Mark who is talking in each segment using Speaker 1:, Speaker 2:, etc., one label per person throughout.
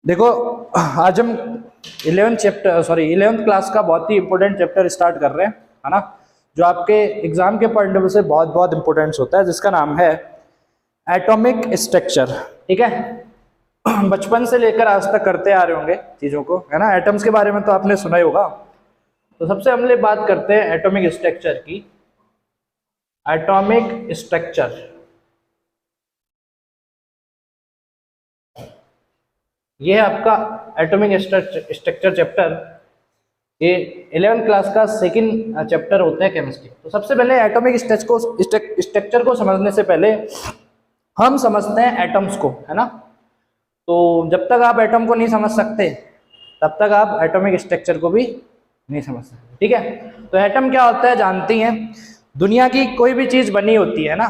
Speaker 1: देखो, आज हम 11th क्लास का बहुत ही इंपॉर्टेंट चैप्टर स्टार्ट कर रहे हैं, है ना, जो आपके एग्जाम के पॉइंट ऑफ व्यू से बहुत बहुत इंपॉर्टेंस होता है, जिसका नाम है एटॉमिक स्ट्रक्चर। ठीक है, बचपन से लेकर आज तक करते आ रहे होंगे चीजों को, है ना। एटम्स के बारे में तो आपने सुना ही होगा। तो सबसे हमले बात करते हैं एटॉमिक स्ट्रक्चर की। एटॉमिक स्ट्रक्चर, ये है आपका एटॉमिक स्ट्रक्चर चैप्टर। ये 11th क्लास का सेकंड चैप्टर होता है केमिस्ट्री। तो सबसे पहले एटॉमिक स्ट्रक्चर को समझने से पहले हम समझते हैं एटम्स को, है ना। तो जब तक आप एटम को नहीं समझ सकते तब तक आप एटॉमिक स्ट्रक्चर को भी नहीं समझ सकते। ठीक है, तो एटम क्या होता है जानती हैं। दुनिया की कोई भी चीज बनी होती है ना,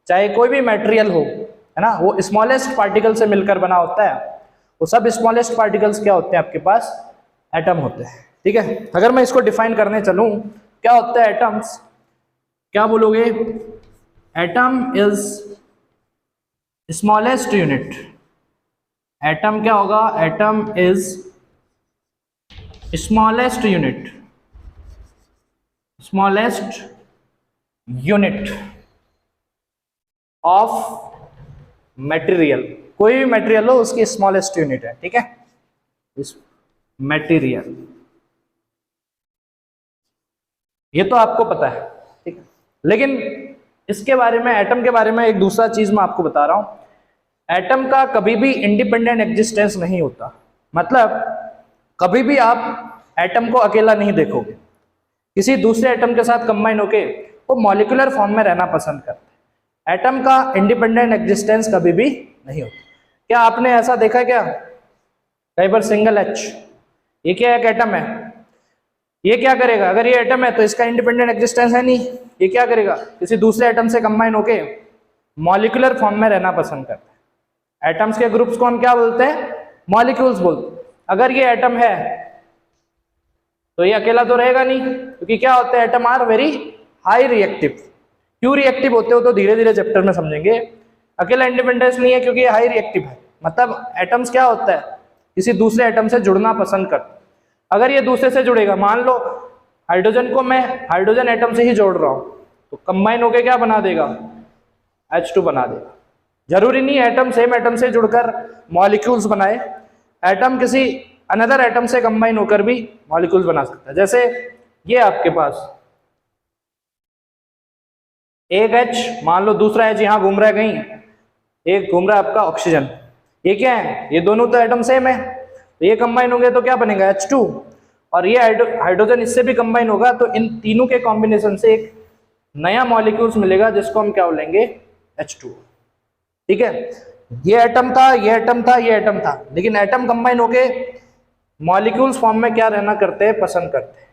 Speaker 1: चाहे कोई भी मटेरियल हो, है ना, वो स्मॉलेस्ट पार्टिकल से मिलकर बना होता है। वो सब स्मॉलेस्ट पार्टिकल्स क्या होते हैं, आपके पास एटम होते हैं। ठीक है, अगर मैं इसको डिफाइन करने चलूं, क्या होता है एटम्स, क्या बोलोगे? Atom is smallest unit. Atom क्या होगा? Atom is smallest unit, smallest unit of material. कोई भी मटेरियल हो उसकी स्मॉलेस्ट यूनिट है। ठीक है, मटेरियल, ये तो आपको पता है। ठीक है, लेकिन इसके बारे में, एटम के बारे में एक दूसरा चीज मैं आपको बता रहा हूं। एटम का कभी भी इंडिपेंडेंट एग्जिस्टेंस नहीं होता। मतलब कभी भी आप एटम को अकेला नहीं देखोगे, किसी दूसरे एटम के साथ कंबाइन होके वो मॉलिक्यूलर फॉर्म में रहना पसंद करते हैं। एटम का इंडिपेंडेंट एग्जिस्टेंस कभी भी नहीं होता। क्या आपने ऐसा देखा क्या? कई बार सिंगल एच, ये क्या एक एटम है, ये क्या करेगा? अगर ये एटम है तो इसका इंडिपेंडेंट एग्जिस्टेंस है नहीं, ये क्या करेगा? किसी दूसरे एटम से कंबाइन होके मॉलिक्यूलर फॉर्म में रहना पसंद करता है। एटम्स के ग्रुप्स को हम क्या बोलते हैं? मॉलिक्यूल्स बोलते हैं। अगर ये एटम है तो ये अकेला तो रहेगा नहीं, क्योंकि क्या होते हैं, atom are very high reactive. क्यों रिएक्टिव होते हो तो धीरे धीरे चैप्टर में समझेंगे। अकेला इंडिपेंडेंस नहीं है क्योंकि ये हाई रिएक्टिव है। मतलब एटम्स क्या होता है, किसी दूसरे एटम से जुड़ना पसंद करता है। अगर ये दूसरे से जुड़ेगा, मान लो हाइड्रोजन को मैं हाइड्रोजन एटम से ही जोड़ रहा हूं, तो कंबाइन होके क्या बना देगा? H2 बना देगा। जरूरी नहीं एटम सेम एटम से जुड़कर मॉलिक्यूल्स बनाए। एटम किसी अनदर एटम से कंबाइन होकर भी मॉलिक्यूल्स बना सकता है। जैसे ये आपके पास एक H, मान लो दूसरा H यहां घूम रहा है कहीं, एक घूम रहा है आपका ऑक्सीजन। ये क्या है? ये दोनों तो एटम सेम है, तो ये कंबाइन होंगे तो क्या बनेगा? H2। और ये हाइड्रोजन इससे भी कंबाइन होगा, तो इन तीनों के कॉम्बिनेशन से एक नया मॉलिक्यूल्स मिलेगा, जिसको हम क्या बोलेंगे? H2। ठीक है, ये एटम था, ये एटम था, ये एटम था, लेकिन एटम कंबाइन होके मॉलिक्यूल्स फॉर्म में क्या रहना करते हैं? पसंद करते हैं।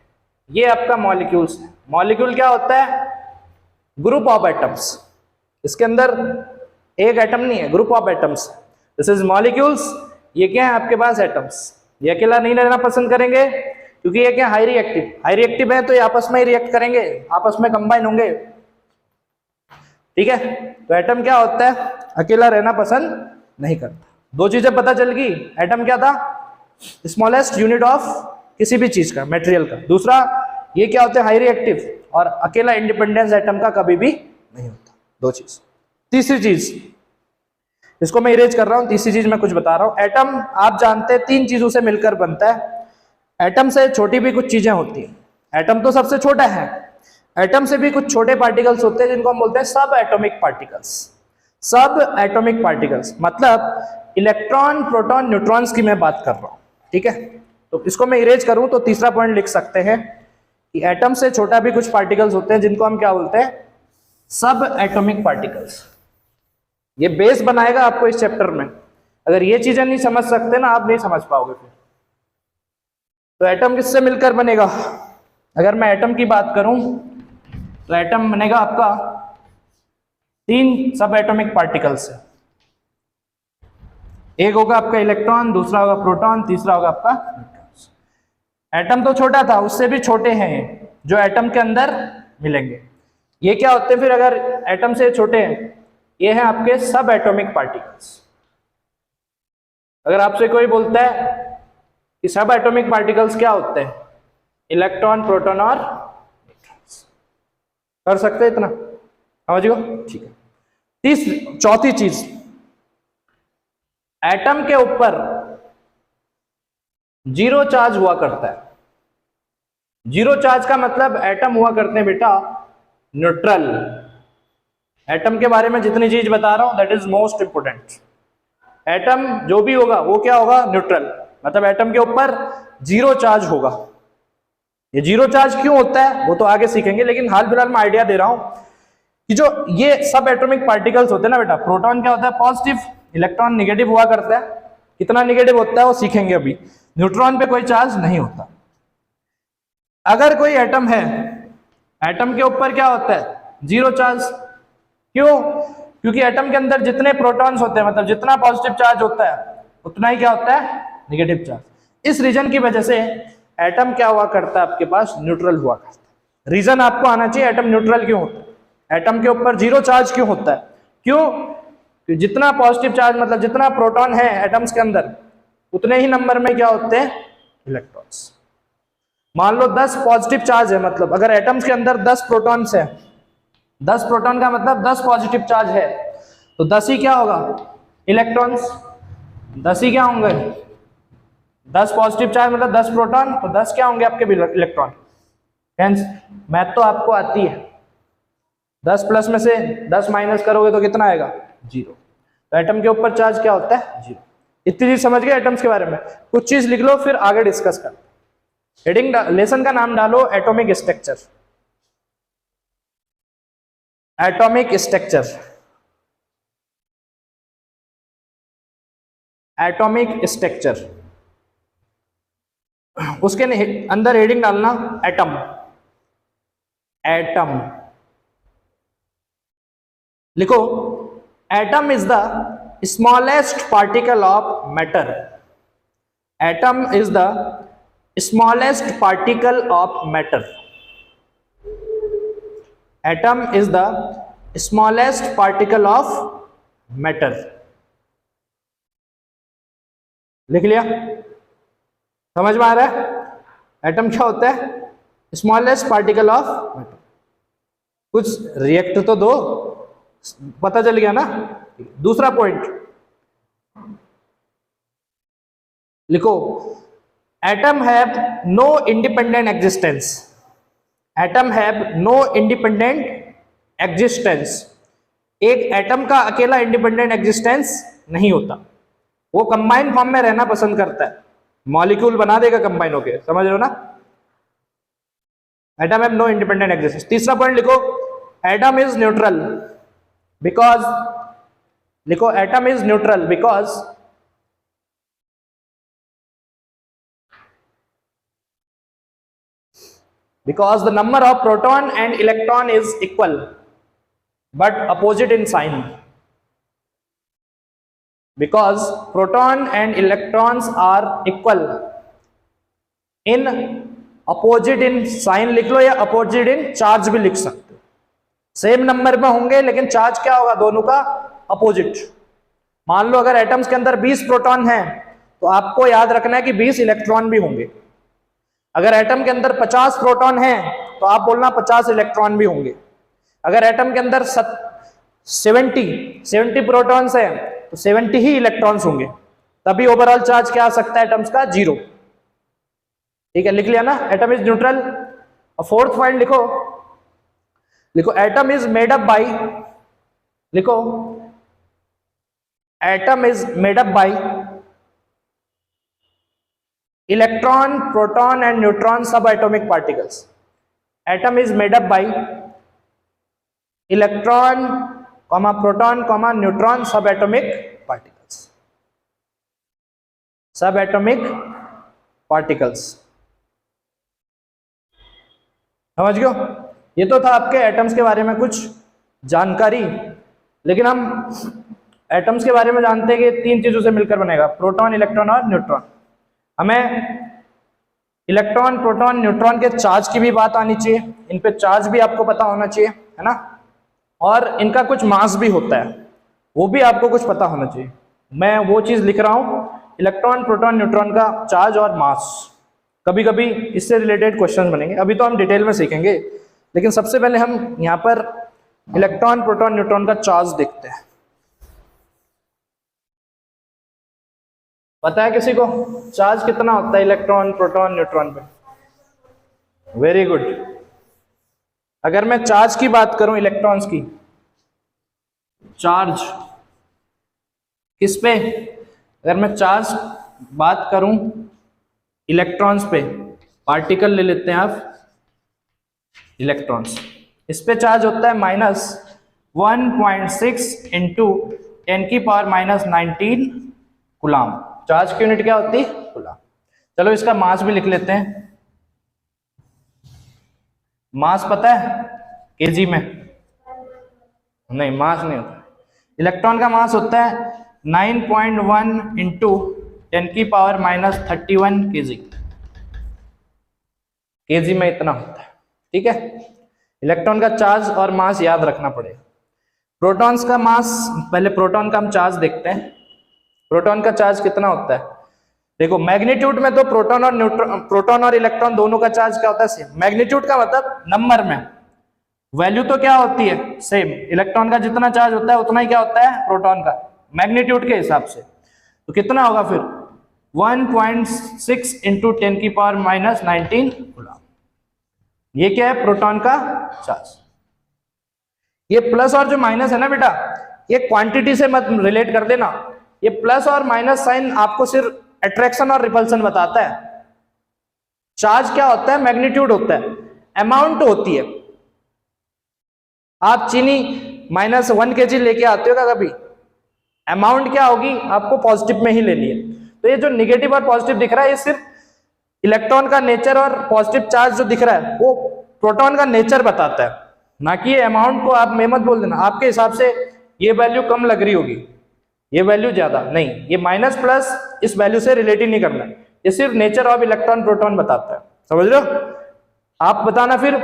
Speaker 1: ये आपका मॉलिक्यूल्स है। मॉलिक्यूल क्या होता है? Group of atoms. इसके अंदर एक एटम नहीं है, group of atoms. This is molecules. ये क्या है आपके पास? एटम्स। ये अकेला नहीं रहना पसंद करेंगे क्योंकि ये क्या? High reactive. हाई रिएक्टिव है तो ये आपस में ही रिएक्ट करेंगे, आपस में कंबाइन होंगे। ठीक है, तो एटम क्या होता है? अकेला रहना पसंद नहीं करता। दो चीजें पता चल गई। एटम क्या था? स्मॉलेस्ट यूनिट ऑफ किसी भी चीज का, मटेरियल का। दूसरा, ये क्या होते हैं? High reactive. और अकेला इंडिपेंडेंस एटम का कभी भी नहीं होता। दो चीज। तीसरी चीज, इसको मैं इरेज कर रहा हूं। तीसरी चीज मैं कुछ बता रहा हूं। एटम आप जानते हैं तीन चीजों से मिलकर बनता है। एटम से छोटी भी कुछ चीजें होती हैं। एटम तो सबसे छोटा है। एटम से भी कुछ छोटे पार्टिकल्स होते हैं जिनको हम बोलते हैं सब atomic particles. Subatomic particles मतलब इलेक्ट्रॉन, प्रोटॉन, न्यूट्रॉन्स की मैं बात कर रहा हूं। ठीक है, तो इसको मैं इरेज करूं तो तीसरा पॉइंट लिख सकते हैं कि एटम से छोटा भी कुछ पार्टिकल्स होते हैं जिनको हम क्या बोलते हैं? सब एटॉमिक पार्टिकल्स। ये बेस बनाएगा आपको इस चैप्टर में। अगर ये चीजें नहीं समझ सकते ना, आप नहीं समझ पाओगे फिर। तो एटम किससे मिलकर बनेगा? अगर मैं एटम की बात करूं तो एटम बनेगा आपका तीन सब एटॉमिक पार्टिकल से। एक होगा आपका इलेक्ट्रॉन, दूसरा होगा प्रोटॉन, तीसरा होगा आपका न्यूट्रॉन। एटम तो छोटा था, उससे भी छोटे हैं जो एटम के अंदर मिलेंगे। ये क्या होते हैं फिर? अगर एटम से छोटे हैं, ये हैं आपके सब एटॉमिक पार्टिकल्स। अगर आपसे कोई बोलता है कि सब एटॉमिक पार्टिकल्स क्या होते हैं, इलेक्ट्रॉन, प्रोटॉन और कर सकते हैं इतना, समझ गो? ठीक है। चौथी चीज, एटम के ऊपर जीरो चार्ज हुआ करता है। जीरो चार्ज का मतलब एटम हुआ करते हैं बेटा न्यूट्रल। एटम के बारे में जितनी चीज बता रहा हूं that is most important. Atom जो भी होगा वो क्या होगा, न्यूट्रल, मतलब एटम के ऊपर जीरो चार्ज होगा। ये जीरो चार्ज क्यों होता है वो तो आगे सीखेंगे, लेकिन हाल फिलहाल में आइडिया दे रहा हूं कि जो ये सब एटॉमिक पार्टिकल्स होते हैं ना बेटा, प्रोटॉन क्या होता है पॉजिटिव, इलेक्ट्रॉन निगेटिव हुआ करता है। कितना निगेटिव होता है वो सीखेंगे अभी। न्यूट्रॉन पे कोई चार्ज नहीं होता। अगर कोई एटम है, एटम के ऊपर क्या होता है, जीरो चार्ज। क्यों? क्योंकि एटम के अंदर जितने प्रोटॉन्स होते हैं, मतलब जितना पॉजिटिव चार्ज होता है उतना ही क्या होता है, निगेटिव चार्ज। इस रीजन की वजह से एटम क्या हुआ करता है आपके पास, न्यूट्रल हुआ करता है। रीजन आपको आना चाहिए एटम न्यूट्रल क्यों होता है, एटम के ऊपर जीरो चार्ज क्यों होता है। क्यों? कि जितना पॉजिटिव चार्ज, मतलब जितना प्रोटॉन है एटम्स के अंदर उतने ही नंबर में क्या होते हैं, इलेक्ट्रॉन्स। मान लो 10 पॉजिटिव चार्ज है, मतलब अगर एटम्स के अंदर 10 प्रोटॉन्स है, 10 प्रोटॉन का मतलब 10 पॉजिटिव चार्ज है, तो 10 ही क्या होगा, इलेक्ट्रॉन्स। 10 ही क्या होंगे, 10 पॉजिटिव चार्ज मतलब 10 प्रोटॉन, तो 10 क्या होंगे आपके इलेक्ट्रॉन। हेंस मैथ तो आपको आती है, 10 प्लस में से 10 माइनस करोगे तो कितना आएगा, जीरो। तो एटम के ऊपर चार्ज क्या होता है, जीरो। इतनी चीज समझ गए एटम्स के बारे में। कुछ चीज लिख लो फिर आगे डिस्कस कर। हेडिंग लेसन का नाम डालो atomic structure. Atomic structure, atomic structure, उसके अंदर हेडिंग डालना एटम। एटम लिखो, atom is the smallest particle of matter. Atom is the smallest particle of matter. Atom is the smallest particle of matter. लिख लिया? समझ में आ रहा है? एटम क्या होता है, स्मॉलेस्ट पार्टिकल ऑफ मैटर। कुछ रिएक्ट तो दो, पता चल गया ना। दूसरा पॉइंट लिखो, atom have no independent existence. Atom have no independent existence. एक एटम का अकेला इंडिपेंडेंट एग्जिस्टेंस नहीं होता, वो कंबाइन फॉर्म में रहना पसंद करता है, मॉलिक्यूल बना देगा कंबाइन होके, समझ रहे हो ना। Atom have no independent existence. तीसरा पॉइंट लिखो, एटम इज न्यूट्रल बिकॉज, लिखो atom is neutral because the number of proton and electron is equal but opposite in sign. Because proton and electrons are equal in opposite in sign लिख लो, या opposite in charge भी लिख सकते हो। Same number में होंगे लेकिन charge क्या होगा दोनों का, अपोजिट। मान लो अगर एटम्स के अंदर 20 प्रोटॉन हैं तो आपको याद रखना है कि 20 इलेक्ट्रॉन भी होंगे। अगर एटम के अंदर 50 प्रोटॉन हैं तो आप बोलना 50 इलेक्ट्रॉन भी होंगे। अगर एटम के अंदर 70 प्रोटॉन्स हैं तो 70 ही इलेक्ट्रॉन्स होंगे, तभी ओवरऑल चार्ज क्या आ सकता है एटम्स का, जीरो। ठीक है, लिख लिया ना, एटम इज न्यूट्रल। और फोर्थ पॉइंट लिखो, लिखो atom is made up by, लिखो atom is made up by electron, proton and neutron subatomic particles. Atom is made up by electron, proton, neutron subatomic particles. Subatomic particles, समझ गए? ये तो था आपके atoms के बारे में कुछ जानकारी। लेकिन हम एटम्स के बारे में जानते हैं कि 3 चीजों से मिलकर बनेगा, प्रोटॉन, इलेक्ट्रॉन और न्यूट्रॉन। हमें इलेक्ट्रॉन, प्रोटॉन, न्यूट्रॉन के चार्ज की भी बात आनी चाहिए, इन पे चार्ज भी आपको पता होना चाहिए, है ना। और इनका कुछ मास भी होता है, वो भी आपको कुछ पता होना चाहिए। मैं वो चीज लिख रहा हूं इलेक्ट्रॉन प्रोटॉन न्यूट्रॉन का चार्ज और मास, कभी कभी इससे रिलेटेड क्वेश्चन बनेंगे, अभी तो हम डिटेल में सीखेंगे, लेकिन सबसे पहले हम यहाँ पर इलेक्ट्रॉन प्रोटॉन न्यूट्रॉन का चार्ज देखते हैं। पता है किसी को चार्ज कितना होता है इलेक्ट्रॉन प्रोटॉन न्यूट्रॉन पे? Very good. अगर मैं चार्ज की बात करूं, इलेक्ट्रॉन्स की चार्ज किस पे, अगर मैं चार्ज बात करूं इलेक्ट्रॉन्स पे, पार्टिकल ले लेते हैं आप इलेक्ट्रॉन्स, इस पे चार्ज होता है -1.6 इंटू 10⁻⁻19 कूलाम। चार्ज की यूनिट क्या होती है? कूलाम। चलो इसका मास भी लिख लेते हैं। मास पता है केजी में? नहीं, मास नहीं होता। इलेक्ट्रॉन का मास होता है 9.1 इंटू 10⁻31 केजी। केजी में इतना होता है, ठीक है। इलेक्ट्रॉन का चार्ज और मास याद रखना पड़ेगा। प्रोटॉन्स का मास, पहले प्रोटॉन का हम चार्ज देखते हैं। प्रोटॉन का चार्ज कितना होता है? देखो मैग्नीट्यूड में तो प्रोटॉन और इलेक्ट्रॉन दोनों का चार्ज क्या होता है? सेम। मैग्नीट्यूड का मतलब नंबर में, वैल्यू तो क्या होती है? सेम। इलेक्ट्रॉन का जितना चार्ज होता है उतना ही क्या होता है प्रोटॉन का, मैग्नीट्यूड के हिसाब से। तो कितना होगा फिर? 1.6 इंटू 10⁻⁻19 कूलाम। ये क्या है? प्रोटॉन का चार्ज। ये प्लस और जो माइनस है ना बेटा, ये क्वांटिटी से मत रिलेट कर देना। ये प्लस और माइनस साइन आपको सिर्फ अट्रैक्शन और रिपल्सन बताता है। चार्ज क्या होता है? मैग्नीट्यूड होता है, अमाउंट होती है। आप चीनी -1 kg लेके आते हो क्या कभी? अमाउंट क्या होगी? आपको पॉजिटिव में ही लेनी है। तो ये जो निगेटिव और पॉजिटिव दिख रहा है, ये सिर्फ इलेक्ट्रॉन का नेचर और पॉजिटिव चार्ज जो दिख रहा है वो प्रोटॉन का नेचर बताता है, ना कि ये अमाउंट को आप में मत बोल देना। आपके हिसाब से ये वैल्यू कम लग रही होगी, ये वैल्यू ज्यादा नहीं। ये माइनस प्लस इस वैल्यू से रिलेट ही नहीं करना, ये सिर्फ नेचर ऑफ इलेक्ट्रॉन प्रोटॉन बताता है। समझ रहे हो? आप बताना फिर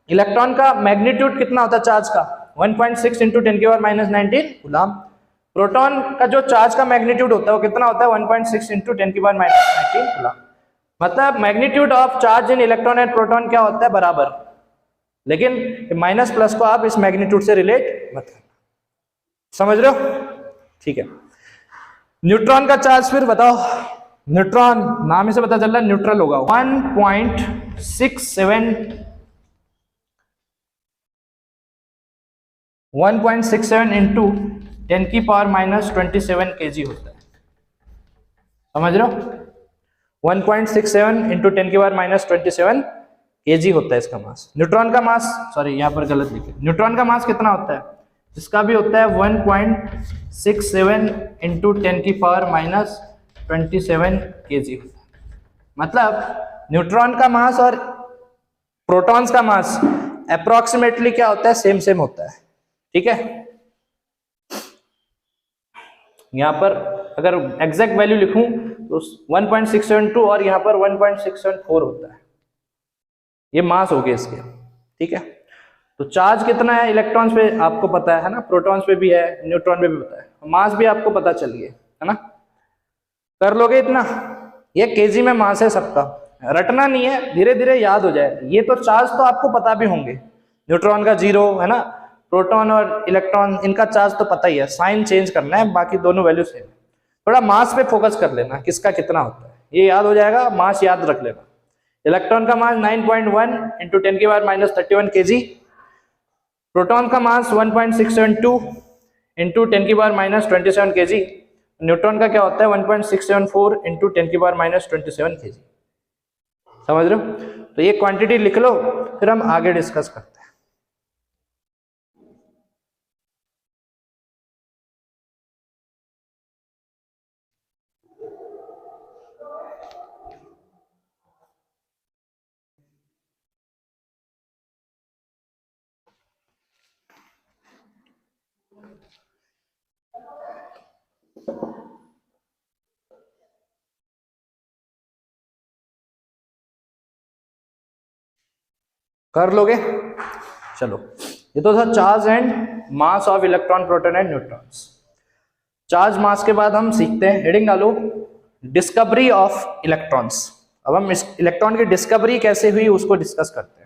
Speaker 1: इलेक्ट्रॉन का मैग्नीट्यूड कितना होता है चार्ज का? 1.6 इंटू 10⁻⁻19 कूलाम। प्रोटॉन का जो चार्ज का मैग्नीट्यूड होता है वो कितना होता है? 1.6 इंटू 10⁻⁻19 कूलाम। मतलब magnitude of charge in electron and proton क्या होता है? बराबर। लेकिन माइनस प्लस को आप इस मैग्नीट्यूड से रिलेट मत करना। समझ रहे हो? ठीक है। न्यूट्रॉन का चार्ज फिर बताओ। न्यूट्रॉन नाम से पता चल रहा है न्यूट्रल होगा। 1.67 इंटू 10⁻⁻27 kg होता है। समझ रहे हो? 1.67 इंटू 10⁻⁻27 kg होता है इसका मास। न्यूट्रॉन का मास, सॉरी यहाँ पर गलत लिखे, न्यूट्रॉन का मास कितना होता है? इसका भी होता है 1.67 इंटू 10⁻⁻27 kg होता है। मतलब न्यूट्रॉन का मास और प्रोटॉन्स का मास अप्रोक्सीमेटली क्या होता है? सेम सेम होता है, ठीक है। यहां पर अगर एग्जैक्ट वैल्यू लिखूं तो 1.672 और यहां पर 1.674 होता है। ये मास हो गए इसके, ठीक है। तो चार्ज कितना है इलेक्ट्रॉन्स पे आपको पता है ना, प्रोटॉन्स पे भी है, न्यूट्रॉन पे भी पता है, मास भी आपको पता चल गया है ना। कर लोगे इतना? ये केजी में मास है सबका, रटना नहीं है, धीरे धीरे याद हो जाए। ये तो चार्ज तो आपको पता भी होंगे, न्यूट्रॉन का 0 है ना, प्रोटॉन और इलेक्ट्रॉन इनका चार्ज तो पता ही है, साइन चेंज करना है, बाकी दोनों वैल्यू सेम है। थोड़ा मास पे फोकस कर लेना, किसका कितना होता है, ये याद हो जाएगा। मास याद रख लेना। इलेक्ट्रॉन का मास 9.1 इंटू 10⁻⁻31 kg, प्रोटॉन का मास 1.672 इंटू 10⁻⁻27 kg, न्यूट्रॉन का क्या होता है 1.674 इंटू 10⁻⁻27 kg। समझ रहे हो? तो ये क्वांटिटी लिख लो, फिर हम आगे डिस्कस करते हैं। कर लोगे? चलो, ये तो था charge and mass of electron proton and neutrons. Charge mass के बाद हम सीखते हैं, हेडिंग डालो डिस्कवरी ऑफ इलेक्ट्रॉन्स। अब हम इस इलेक्ट्रॉन की डिस्कवरी कैसे हुई उसको डिस्कस करते हैं।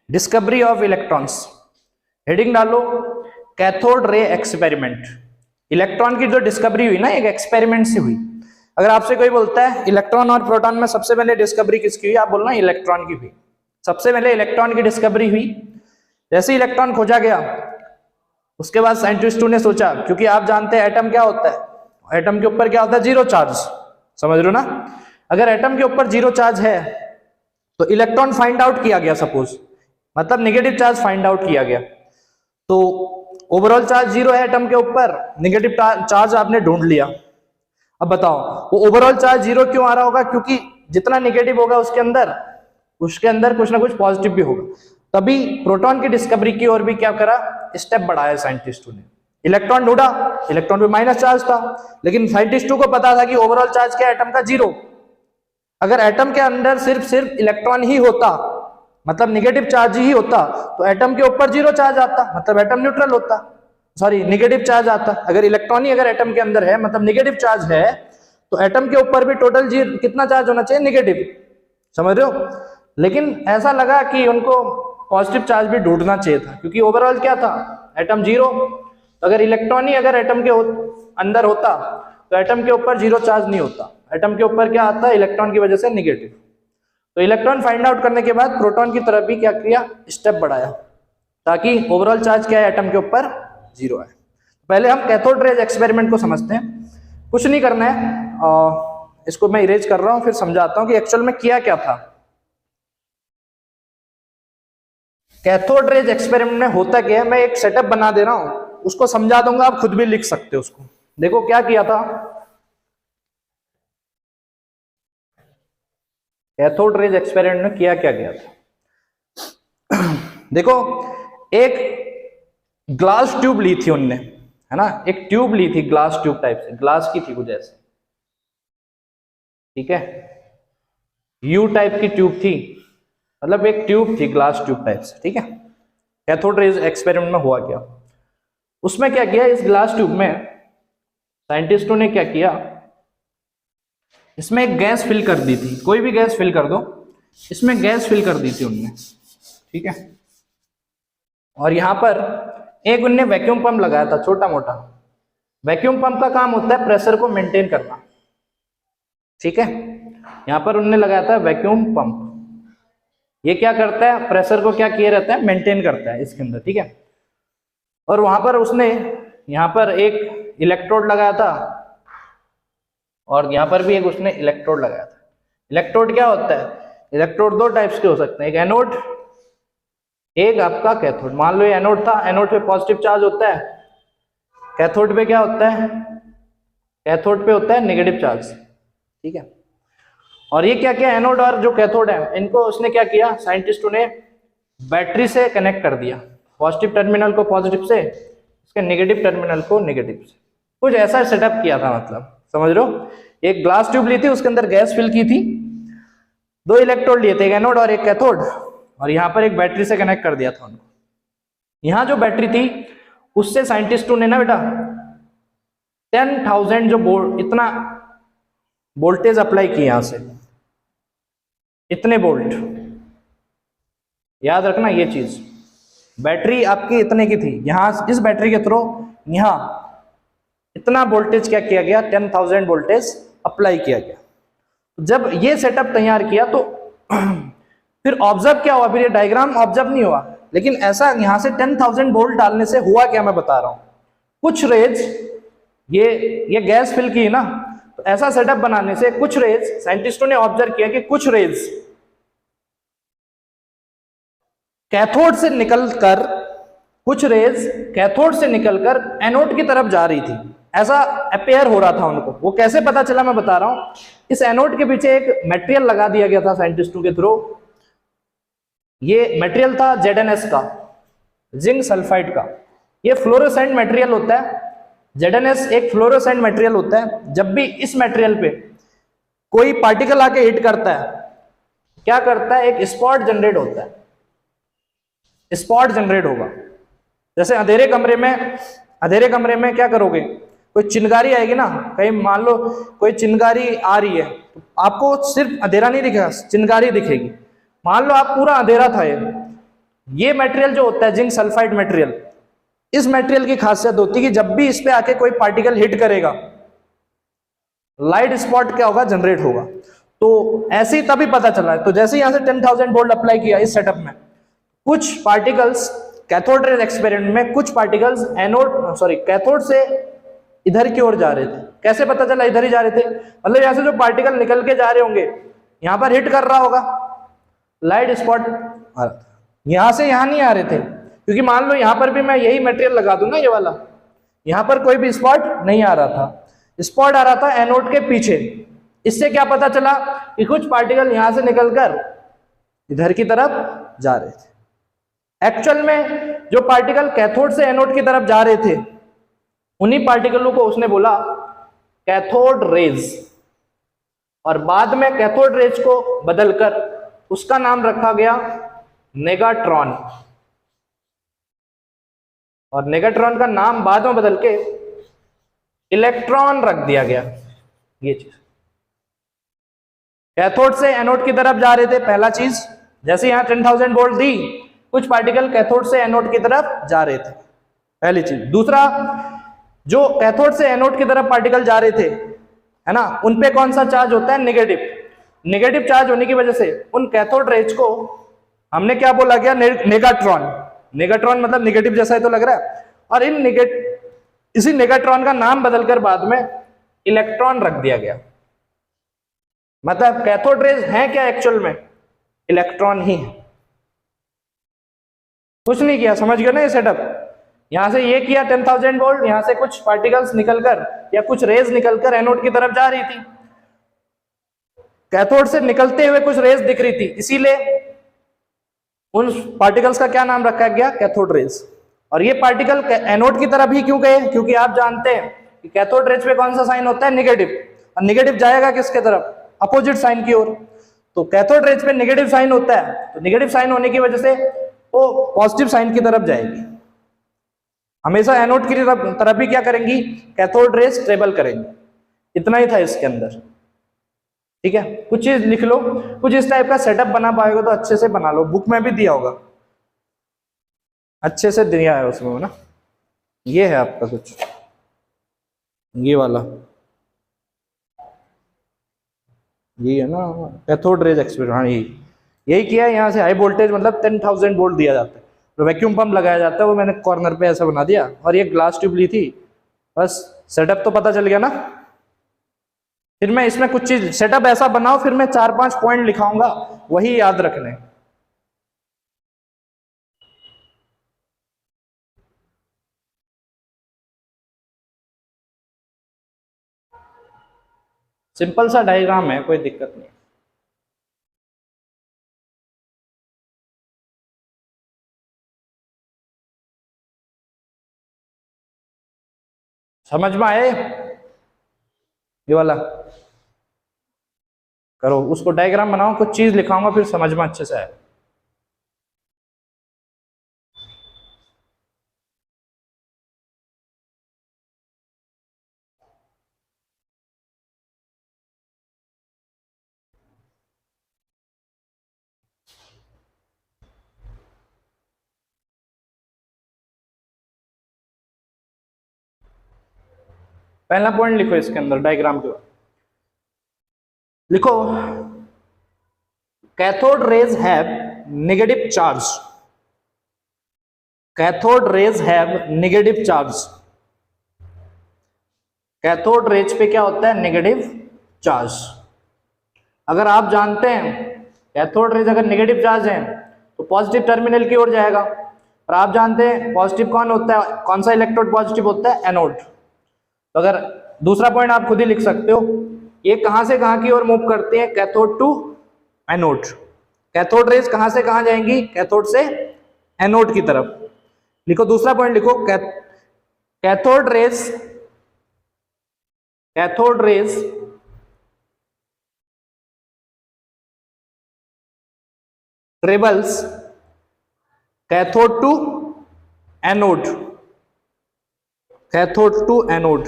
Speaker 1: डिस्कवरी ऑफ इलेक्ट्रॉन्स, हेडिंग डालो कैथोड रे एक्सपेरिमेंट। इलेक्ट्रॉन की जो डिस्कवरी हुई ना, एक एक्सपेरिमेंट से हुई। अगर आपसे कोई बोलता है इलेक्ट्रॉन और प्रोटॉन में सबसे पहले डिस्कवरी किसकी हुई, आप बोलना इलेक्ट्रॉन की हुई। सबसे पहले इलेक्ट्रॉन की डिस्कवरी हुई। जैसे इलेक्ट्रॉन खोजा गया, उसके बाद साइंटिस्टों ने सोचा, क्योंकि आप जानते हैं एटम क्या होता है, एटम के ऊपर क्या होता है, जीरो चार्ज, समझ रहे हो ना। अगर एटम के ऊपर जीरो चार्ज है तो इलेक्ट्रॉन फाइंड आउट किया गया, सपोज मतलब नेगेटिव चार्ज फाइंड आउट किया गया, तो ओवरऑल चार्ज जीरो है एटम के ऊपर, नेगेटिव चार्ज आपने ढूंढ लिया। अब बताओ वो ओवरऑल चार्ज जीरो क्यों आ रहा होगा, क्योंकि जितना नेगेटिव होगा उसके अंदर कुछ ना कुछ पॉजिटिव भी होगा। तभी प्रोटॉन की डिस्कवरी की और भी क्या करा, स्टेप बढ़ाया साइंटिस्टों ने। इलेक्ट्रॉन ढूंढा, इलेक्ट्रॉन पे माइनस चार्ज था, लेकिन साइंटिस्टों को पता था कि ओवरऑल चार्ज क्या एटम का, जीरो। अगर एटम के अंदर सिर्फ इलेक्ट्रॉन ही होता, मतलब नेगेटिव चार्ज ही होता, तो एटम के ऊपर जीरो चार्ज आता, मतलब एटम न्यूट्रल होता, सॉरी नेगेटिव चार्ज आता। अगर इलेक्ट्रॉन ही अगर एटम के अंदर है, मतलब नेगेटिव चार्ज है, तो एटम के ऊपर भी टोटल कितना चार्ज होना चाहिए, नेगेटिव, समझ रहे हो। लेकिन ऐसा लगा कि उनको पॉजिटिव चार्ज भी ढूंढना चाहिए था, क्योंकि ओवरऑल क्या था, एटम जीरो। तो अगर इलेक्ट्रॉन ही अगर एटम के अंदर होता तो एटम के ऊपर जीरो चार्ज नहीं होता, एटम के ऊपर क्या आता है, इलेक्ट्रॉन की वजह से नेगेटिव। तो इलेक्ट्रॉन फाइंड आउट करने के बाद प्रोटॉन की तरफ भी क्या किया, स्टेप बढ़ाया, ताकि ओवरऑल चार्ज क्या है एटम के ऊपर, जीरो है। पहले हम कैथोड रेज एक्सपेरिमेंट को समझते हैं। कुछ नहीं करना है, इसको मैं इरेज कर रहा हूं, फिर समझाता हूं कि एक्चुअल में किया क्या था। कैथोड रेज एक्सपेरिमेंट में होता क्या है, मैं एक सेटअप बना दे रहा हूं, उसको समझा दूंगा, आप खुद भी लिख सकते हो उसको। देखो क्या किया था, कैथोड रेज एक्सपेरिमेंट में किया क्या गया था। देखो एक ग्लास ट्यूब ली थी उनने, है ना, एक ट्यूब ली थी, ग्लास ट्यूब टाइप से, ग्लास की थी कुछ ऐसे, ठीक है, यू टाइप की ट्यूब थी, मतलब एक ट्यूब थी ग्लास ट्यूब टाइप से, ठीक है। कैथोड रेज एक्सपेरिमेंट में हुआ क्या, उसमें क्या किया, इस ग्लास ट्यूब में साइंटिस्टों ने क्या किया, इसमें एक गैस फिल कर दी थी, कोई भी गैस फिल कर दो, इसमें गैस फिल कर दी थी उनने, ठीक है। और यहां पर एक उनने वैक्यूम पंप लगाया था, छोटा मोटा। वैक्यूम पंप का काम होता है प्रेशर को मेंटेन करना, ठीक है। यहां पर उनने लगाया था वैक्यूम पंप, ये क्या करता है, प्रेशर को क्या किए रहता है, मेंटेन करता है इसके अंदर, ठीक है। और वहां पर उसने यहां पर एक इलेक्ट्रोड लगाया था, और यहां पर भी एक उसने इलेक्ट्रोड लगाया था। इलेक्ट्रोड क्या होता है, इलेक्ट्रोड दो टाइप्स के हो सकते हैं, एक एनोड, एक आपका कैथोड। मान लो ये एनोड था, एनोड पे पॉजिटिव चार्ज होता है, कैथोड पे क्या होता है, कैथोड पे होता है नेगेटिव चार्ज, ठीक है। और ये क्या किया, एनोड और जो कैथोड है, इनको उसने क्या किया, साइंटिस्टों ने बैटरी से कनेक्ट कर दिया, पॉजिटिव टर्मिनल को पॉजिटिव से, इसके नेगेटिव टर्मिनल को नेगेटिव से, कुछ ऐसा सेटअप किया था, मतलब समझ लो। एक ग्लास ट्यूब ली थी, उसके अंदर गैस फिल की थी, दो इलेक्ट्रोड लिए थे, एक एनोड और एक कैथोड, और यहां पर एक बैटरी से कनेक्ट कर दिया था उनको। यहां जो बैटरी थी उससे साइंटिस्टों ने ना बेटा 10,000 जो इतना वोल्टेज अप्लाई किया, यहां से इतने वोल्ट, याद रखना ये चीज, बैटरी आपकी इतने की थी, यहां इस बैटरी के थ्रू यहां इतना वोल्टेज क्या किया गया, 10,000 वोल्टेज अप्लाई किया गया। जब ये सेटअप तैयार किया तो फिर ऑब्जर्व क्या हुआ, फिर ये डायग्राम ऑब्जर्व नहीं हुआ, लेकिन ऐसा यहां से 10,000 वोल्ट डालने से हुआ क्या, मैं बता रहा हूं। कुछ रेज ये गैस फिल की ना, तो ऐसा सेटअप बनाने से कुछ रेज साइंटिस्टों ने ऑब्जर्व किया कि कुछ रेज कैथोड से निकलकर, कुछ रेज कैथोड से निकलकर एनोड की तरफ जा रही थी, ऐसा अपेयर हो रहा था उनको। वो कैसे पता चला, मैं बता रहा हूं। इस एनोड के पीछे एक मटेरियल लगा दिया गया था साइंटिस्टों के थ्रू, ये मटेरियल था ZnS का, जिंक सल्फाइड का। ये फ्लोरोसेंट मटेरियल होता है, ZnS एक फ्लोरोसेंट मटेरियल होता है। जब भी इस मटेरियल पे कोई पार्टिकल आके हिट करता है, क्या करता है, एक स्पॉट जनरेट होता है, स्पॉट जनरेट होगा। जैसे अंधेरे कमरे में क्या करोगे, कोई चिंगारी आएगी ना, कहीं मान लो कोई चिंगारी आ रही है, तो आपको सिर्फ अंधेरा नहीं दिखेगा, चिंगारी दिखेगी। मान लो आप पूरा अंधेरा था, ये मटेरियल जो होता है जिंक सल्फाइड मटेरियल, इस मटेरियल की खासियत होती है कि जब भी इस पे आके कोई पार्टिकल हिट करेगा, लाइट स्पॉट क्या होगा, जनरेट होगा। तो ऐसे ही तभी पता चला है। तो जैसे यहां से 10,000 वोल्ट अप्लाई किया इस सेटअप में, कुछ पार्टिकल्स कैथोड रे एक्सपेरिमेंट में, कुछ पार्टिकल्स कैथोड से इधर की ओर जा रहे थे। कैसे पता चला इधर ही जा रहे थे, मतलब यहां से जो पार्टिकल निकल के जा रहे होंगे, यहां पर हिट कर रहा होगा, लाइट स्पॉट यहां से यहां नहीं आ रहे थे, क्योंकि मान लो यहां पर भी मैं यही मटेरियल लगा दूंगा, ये वाला, यहां पर कोई भी स्पॉट नहीं आ रहा था, स्पॉट आ रहा था एनोड के पीछे। इससे क्या पता चला कि कुछ पार्टिकल यहां से निकलकर इधर की तरफ जा रहे थे। एक्चुअल में जो पार्टिकल कैथोड से एनोड की तरफ जा रहे थे, उन्हीं पार्टिकलों को उसने बोला कैथोड रेज, और बाद में कैथोड रेज को बदलकर उसका नाम रखा गया नेगाट्रॉन, और नेगाट्रॉन का नाम बाद में बदल के इलेक्ट्रॉन रख दिया गया। ये चीज कैथोड से एनोड की तरफ जा रहे थे, पहला चीज। जैसे यहां 10,000 वोल्ट दी, कुछ पार्टिकल कैथोड से एनोड की तरफ जा रहे थे, पहली चीज। दूसरा, जो कैथोड से एनोड की तरफ पार्टिकल जा रहे थे, है ना, उन पे कौन सा चार्ज होता है, नेगेटिव। नेगेटिव चार्ज होने की वजह से उन कैथोड रेज को हमने क्या बोला गया, नेगाट्रॉन। नेगाट्रॉन मतलब नेगेटिव जैसा ही तो लग रहा है, और इसी नेगाट्रॉन का नाम बदलकर बाद में इलेक्ट्रॉन रख दिया गया। मतलब कैथोड रेज हैं क्या एक्चुअल में, इलेक्ट्रॉन ही है, कुछ नहीं किया। समझ गए ना ये सेटअप। यहां से ये किया 10,000 वोल्ट, यहां से कुछ पार्टिकल्स निकलकर या कुछ रेज निकलकर एनोड की तरफ जा रही थी, कैथोड से निकलते हुए कुछ रेज दिख रही थी, इसीलिए उन पार्टिकल्स का क्या नाम रखा गया, कैथोड रेज। और ये पार्टिकल एनोड की तरफ ही क्यों गए, क्योंकि आप जानते हैं कि कैथोड रेज पे कौन सा साइन होता है, नेगेटिव, और नेगेटिव जाएगा किसके तरफ, अपोजिट साइन की ओर। तो कैथोड रेज पे नेगेटिव साइन होता है, तो नेगेटिव साइन होने की वजह से वो पॉजिटिव साइन की तरफ जाएगी। हमेशा एनोड की तरफ ही क्या करेंगी, कैथोड रेज ट्रेवल करेंगे। इतना ही था इसके अंदर, ठीक है। कुछ चीज लिख लो, कुछ इस टाइप का सेटअप बना पाएगा तो अच्छे से बना लो, बुक में भी दिया होगा, अच्छे से दिया है उसमें ना। ये है आपका कुछ, ये वाला, ये है ना कैथोड रेज एक्सपेरिमेंट। हाँ, यही किया है। यहाँ से हाई वोल्टेज मतलब 10,000 वोल्ट दिया जाता है, तो वैक्यूम पंप लगाया जाता है, वो मैंने कॉर्नर पे ऐसा बना दिया, और ये ग्लास ट्यूब ली थी, बस सेटअप तो पता चल गया ना। फिर मैं इसमें कुछ चीज सेटअप ऐसा बनाओ, फिर मैं 4-5 पॉइंट लिखाऊंगा, वही याद रखने। सिंपल सा डायग्राम है, कोई दिक्कत नहीं। समझ में आए, ये वाला करो, उसको डायग्राम बनाओ, कुछ चीज लिखाऊंगा, फिर समझ में अच्छे से आए। पहला पॉइंट लिखो इसके अंदर, डायग्राम के बाद लिखो, cathode raise have negative charge. Cathode rays have negative charge. Cathode rays पे क्या होता है, नेगेटिव चार्ज। अगर आप जानते हैं कैथोड रेज अगर नेगेटिव चार्ज है तो पॉजिटिव टर्मिनल की ओर जाएगा, और आप जानते हैं पॉजिटिव कौन होता है, कौन सा इलेक्ट्रोड पॉजिटिव होता है, एनोड। तो अगर दूसरा पॉइंट आप खुद ही लिख सकते हो, ये कहां से कहां की ओर मूव करते हैं, cathode to anode. Cathode rays कहां से कहां जाएंगी, कैथोड से एनोड की तरफ। लिखो दूसरा पॉइंट लिखो, cathode rays cathode rays travels cathode to anode, cathode to anode.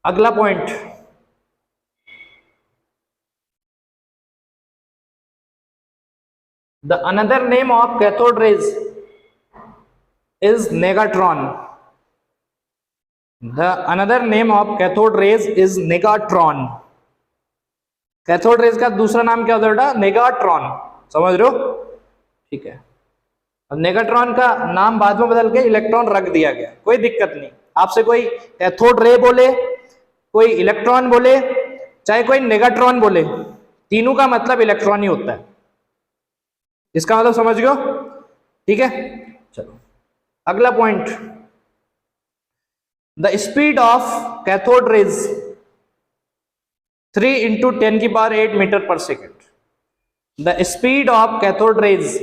Speaker 1: अगला point, the another name of cathode rays is negatron. The another name of cathode rays is negatron. Cathode rays का दूसरा नाम क्या होता है बेटा? नेगाट्रॉन। समझ रहे हो? ठीक है। अब नेगाट्रॉन का नाम बाद में बदल के इलेक्ट्रॉन रख दिया गया, कोई दिक्कत नहीं। आपसे कोई कैथोड रे बोले, कोई इलेक्ट्रॉन बोले, चाहे कोई नेगाट्रॉन बोले, तीनों का मतलब इलेक्ट्रॉन ही होता है। इसका मतलब समझ गए? ठीक है, चलो अगला point, the speed of cathode rays 3 × 10⁸ metre per second. The speed of cathode rays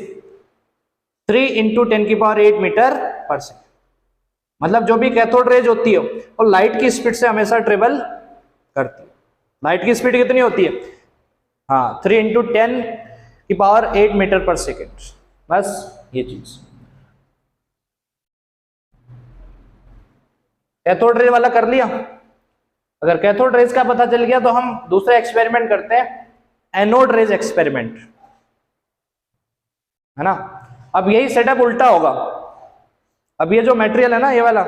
Speaker 1: 3 × 10⁸ metre per second. मतलब जो भी कैथोड रेज होती है वो लाइट की स्पीड से हमेशा ट्रेवल करती है। लाइट की स्पीड कितनी होती है? हाँ, 3 × 10⁸ मीटर पर सेकेंड। बस ये चीज। कैथोड रेज वाला कर लिया। अगर कैथोड रेज का पता चल गया तो हम दूसरा एक्सपेरिमेंट करते हैं, एनोड रेज एक्सपेरिमेंट, है ना। अब यही सेटअप उल्टा होगा। अब ये जो मटेरियल है ना, ये वाला,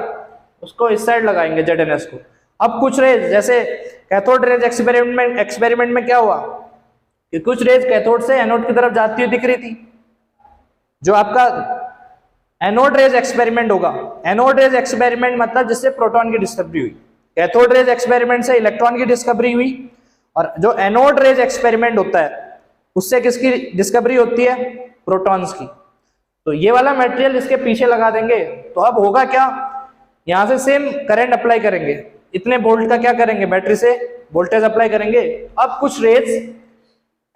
Speaker 1: उसको इस साइड लगाएंगे ZNS को। अब कुछ रेज, जैसे कैथोड रेज एक्सपेरिमेंट में क्या हुआ कि कुछ रेज कैथोड से एनोड की तरफ जाती हुई दिख रही थी। जो आपका एनोड रेज एक्सपेरिमेंट होगा, एनोड रेज एक्सपेरिमेंट मतलब जिससे प्रोटॉन की डिस्कवरी हुई। कैथोड रेज एक्सपेरिमेंट से इलेक्ट्रॉन की डिस्कवरी हुई, और जो एनोड रेज एक्सपेरिमेंट होता है उससे किसकी डिस्कवरी होती है? प्रोटॉन्स की। तो ये वाला मटेरियल इसके पीछे लगा देंगे तो अब होगा क्या, यहां से सेम करंट अप्लाई करेंगे, इतने वोल्ट का क्या करेंगे, बैटरी से वोल्टेज अप्लाई करेंगे। अब कुछ रेज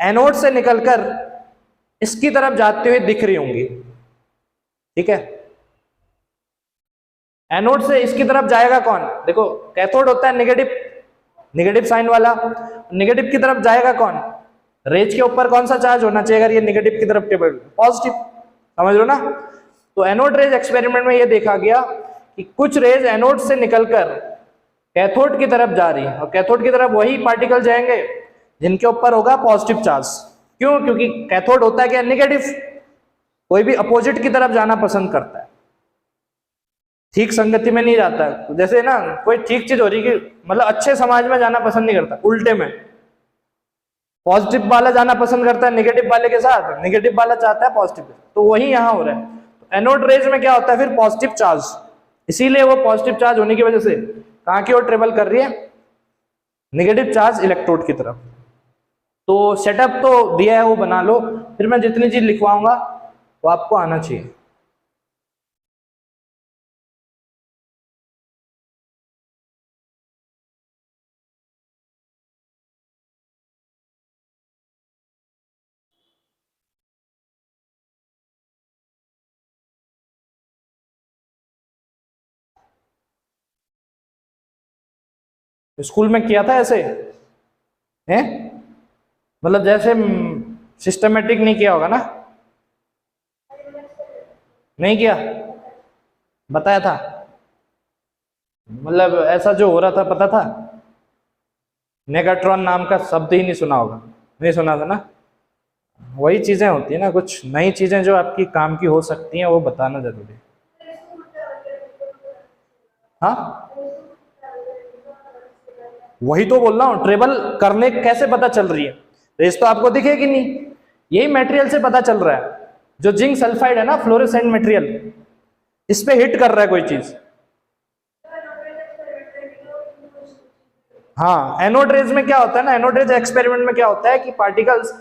Speaker 1: एनोड से निकलकर इसकी तरफ जाते हुए दिख रही होंगी, ठीक है। एनोड से इसकी तरफ जाएगा कौन? देखो, कैथोड होता है नेगेटिव साइन वाला, नेगेटिव की तरफ जाएगा कौन? रेज के ऊपर कौन सा चार्ज होना चाहिए अगर ये नेगेटिव की तरफ टेबल? पॉजिटिव। समझ लो ना। तो एनोड रेज एक्सपेरिमेंट में ये देखा गया कि कुछ रेज एनोड से निकलकर कैथोड की तरफ जा रही है, और कैथोड की तरफ वही पार्टिकल जाएंगे जिनके ऊपर होगा पॉजिटिव चार्ज। क्यों? क्योंकि कैथोड होता है क्या? नेगेटिव। कोई भी अपोजिट की तरफ जाना पसंद करता है, ठीक संगति में नहीं जाता है। जैसे ना कोई ठीक चीज हो रही कि मतलब अच्छे समाज में जाना पसंद नहीं करता, उल्टे में पॉजिटिव वाला जाना पसंद करता है नेगेटिव वाले के साथ, नेगेटिव वाला चाहता है पॉजिटिव। तो वही यहां हो रहा है। तो एनोड रेज में क्या होता है फिर? Positive charge. इसीलिए वो पॉजिटिव चार्ज होने की वजह से कहां की ओर ट्रेवल कर रही है? नेगेटिव चार्ज इलेक्ट्रोड की तरफ। तो सेटअप तो दिया है, वो बना लो, फिर मैं जितनी चीज लिखवाऊंगा वो आपको आना चाहिए। स्कूल में किया था ऐसे हैं? मतलब जैसे सिस्टमेटिक नहीं किया होगा ना? नहीं किया, बताया था, मतलब ऐसा जो हो रहा था पता था? नेगाट्रॉन नाम का शब्द ही नहीं सुना होगा, नहीं सुना था ना? वही चीजें होती है ना, कुछ नई चीजें जो आपकी काम की हो सकती हैं वो बताना जरूरी है। हाँ, वही तो बोल रहा हूँ, ट्रेवल करने कैसे पता चल रही है? रेस तो आपको दिखेगी नहीं, यही मटेरियल से पता चल रहा है। जो जिंक सल्फाइड है ना, फ्लोरेसेंट मटेरियल, इस पे हिट कर रहा है कोई चीज। हाँ, एनोड रेज में क्या होता है ना, एनोड रेज एक्सपेरिमेंट में क्या होता है कि पार्टिकल्स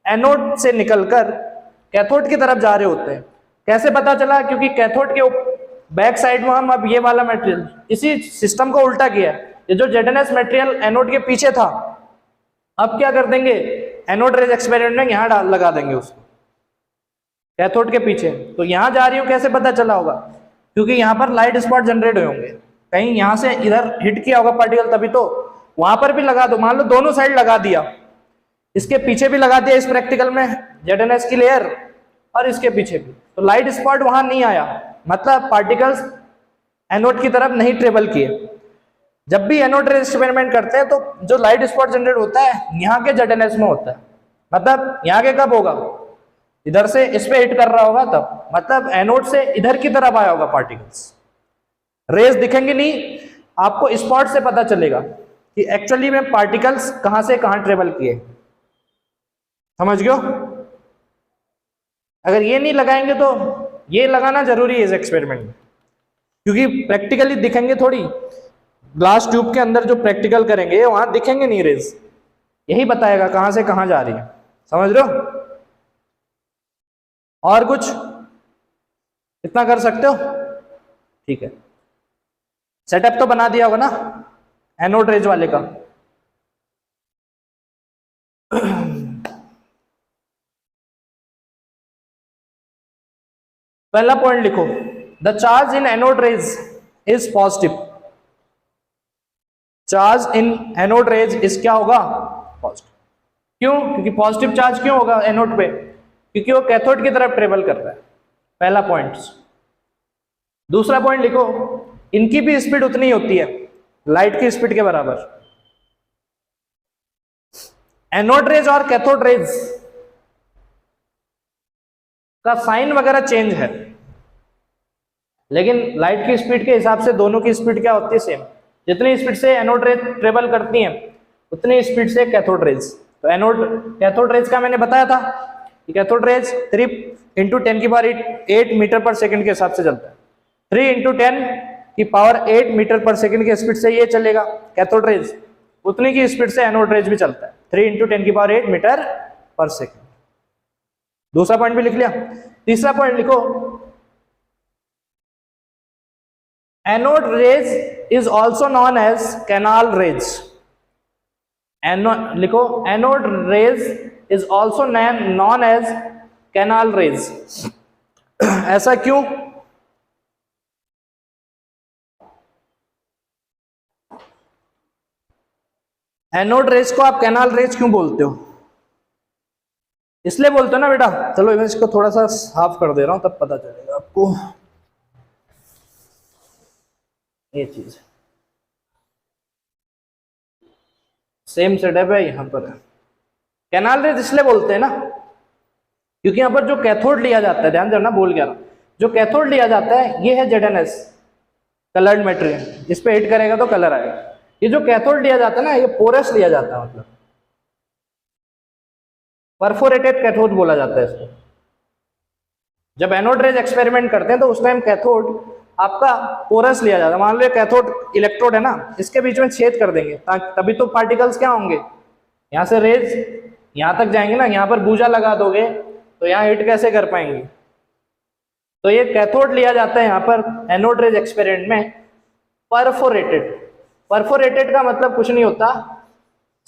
Speaker 1: एनोड से निकलकर कैथोड की तरफ जा रहे होते हैं। कैसे पता चला? क्योंकि कैथोड के बैक साइड में हम अब ये वाला मटेरियल, इसी सिस्टम को उल्टा किया है। ये जो ZNS मटेरियल एनोड के पीछे था, अब क्या कर देंगे, एनोड रेज एक्सपेरिमेंट में यहां लगा देंगे उसको कैथोड के पीछे। तो यहां जा रही हूं, कैसे पता चला होगा? क्योंकि यहां पर लाइट स्पॉट जनरेट हुए होंगे। कहीं यहाँ से इधर हिट किया होगा पार्टिकल, तभी तो वहां पर भी लगा दो, मान लो दोनों साइड लगा दिया, इसके पीछे भी लगा दिया इस प्रैक्टिकल में ZnS की लेयर और इसके पीछे भी, तो लाइट स्पॉट वहां नहीं आया, मतलब पार्टिकल्स एनोड की तरफ नहीं ट्रेवल किए। जब भी एनोड रे एक्सपेरिमेंट करते हैं तो जो लाइट स्पॉट जनरेट होता है यहाँ के ZnS में होता है, मतलब यहाँ के कब होगा, इधर से इस पे हिट कर रहा होगा तब, मतलब एनोड से इधर की तरफ आया होगा पार्टिकल्स। रेज दिखेंगे नहीं, आपको स्पॉट से पता चलेगा कि एक्चुअली में पार्टिकल्स कहां से कहां ट्रेवल किए, समझ गयो। अगर ये नहीं लगाएंगे तो ये लगाना जरूरी है इस एक्सपेरिमेंट में, क्योंकि प्रैक्टिकली दिखेंगे थोड़ी, ग्लास ट्यूब के अंदर जो प्रैक्टिकल करेंगे वहां दिखेंगे नहीं रेज, यही बताएगा कहां से कहां जा रही है, समझ रहे हो। और कुछ इतना कर सकते हो, ठीक है। सेटअप तो बना दिया होगा ना एनोड रेज वाले का। पहला पॉइंट लिखो, the charge in anode rays is positive. Charge in anode rays इस क्या होगा, पॉजिटिव। क्यों, क्योंकि पॉजिटिव चार्ज क्यों होगा एनोड पे, क्योंकि वो कैथोड की तरफ ट्रेवल कर रहा है, पहला पॉइंट। दूसरा पॉइंट लिखो, इनकी भी स्पीड उतनी होती है लाइट की स्पीड के बराबर। एनोड रेज और कैथोड रेज का साइन वगैरह चेंज है, लेकिन लाइट की स्पीड के हिसाब से दोनों की स्पीड क्या होती है, सेम। जितनी स्पीड से एनोड रेज ट्रेवल करती हैं उतनी स्पीड से कैथोड रेज। तो एनोड कैथोड रेज का मैंने बताया था कि कैथोड रेज 3 × 10⁸ मीटर पर सेकंड के हिसाब से चलता है। 3 × 10⁸ मीटर पर सेकंड की स्पीड से ये चलेगा कैथोड रेज, उतनी की स्पीड से एनोड रेज भी चलता है, 3 × 10⁸ मीटर पर सेकंड। दूसरा पॉइंट भी लिख लिया। तीसरा पॉइंट लिखो, anode rays is also known as canal rays. लिखो, anode rays is also known as canal rays. ऐसा क्यों, एनोड रेज को आप कैनाल रेज क्यों बोलते हो, इसलिए बोलते हो ना बेटा। चलो मैं इसको थोड़ा सा साफ कर दे रहा हूं तब पता चलेगा आपको ये चीज। सेम सेटअप है यहाँ पर। कैनाल रेज इसलिए बोलते हैं ना क्योंकि यहाँ पर जो कैथोड लिया जाता है, ध्यान देना बोल गया, जो कैथोड लिया जाता है ये है ZnS कलर्ड मटेरियल, इस पे हिट करेगा तो कलर आएगा। ये जो कैथोड लिया जाता है ना ये पोरस लिया जाता है, मतलब परफोरेटेड कैथोड बोला जाता है इसको। जब एनोड रेज एक्सपेरिमेंट करते हैं तो उस टाइम कैथोड आपका पोरस लिया जाता है। मान लो कैथोड इलेक्ट्रोड है ना, इसके बीच में छेद कर देंगे तभी तो पार्टिकल्स क्या होंगे, यहाँ से रेज यहाँ तक जाएंगे ना, यहाँ पर बूजा लगा दोगे तो यहाँ हिट कैसे कर पाएंगे। तो ये कैथोड लिया जाता है यहाँ पर एनोड रेज एक्सपेरिमेंट में परफोरेटेड। परफोरेटेड का मतलब कुछ नहीं होता,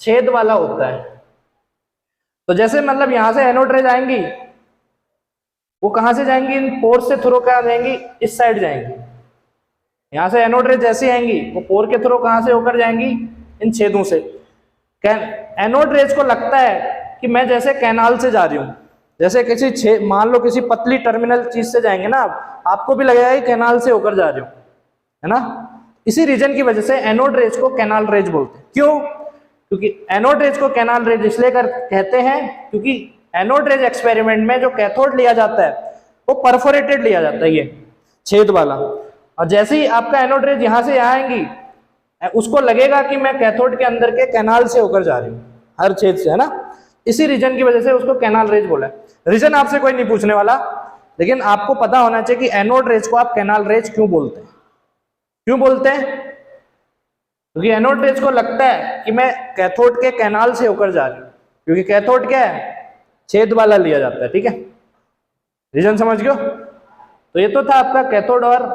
Speaker 1: छेद वाला होता है। तो जैसे मतलब यहाँ से एनोड रेज आएंगी, वो कहां से जाएंगी, इन पोर से थ्रू क्या जाएंगी, इस साइड जाएंगी। यहां से एनोड रेज जैसे आएंगी वो पोर के थ्रू कहां से होकर जाएंगी, इन छेदों से। एनोड रेज को लगता है कि मैं जैसे कैनाल से जा रही हूँ, जैसे किसी मान लो किसी पतली टर्मिनल चीज से जाएंगे ना, आपको भी लगेगा कि कैनाल से होकर जा रही हूँ, है ना। इसी रीजन की वजह से एनोड रेज को कैनाल रेज बोलते हैं। क्यों, क्योंकि एनोड रेज को कैनाल रेज इसलिए कहते हैं क्योंकि एनोड रेज एक्सपेरिमेंट में जो कैथोड लिया जाता है वो परफोरेटेड लिया जाता है, ये छेद वाला। और जैसे ही आपका एनोड रेज यहाँ से यहाँ आएंगी, उसको लगेगा कि मैं कैथोड के अंदर के कैनाल से होकर जा रही हूँ, हर छेद से, है ना। इसी रीजन की वजह से उसको कैनाल रेज बोला है। रीजन आपसे कोई नहीं पूछने वाला, लेकिन आपको पता होना चाहिए कि एनोड रेज को आप कैनाल रेज क्यों बोलते हैं। क्यों बोलते हैं, क्योंकि एनोड रेज को लगता है कि मैं कैथोड के कैनाल से होकर जा रही हूँ, क्योंकि कैथोड क्या है, छेद वाला लिया जाता है, ठीक है। रीजन समझ गयो। तो ये तो था आपका कैथोड और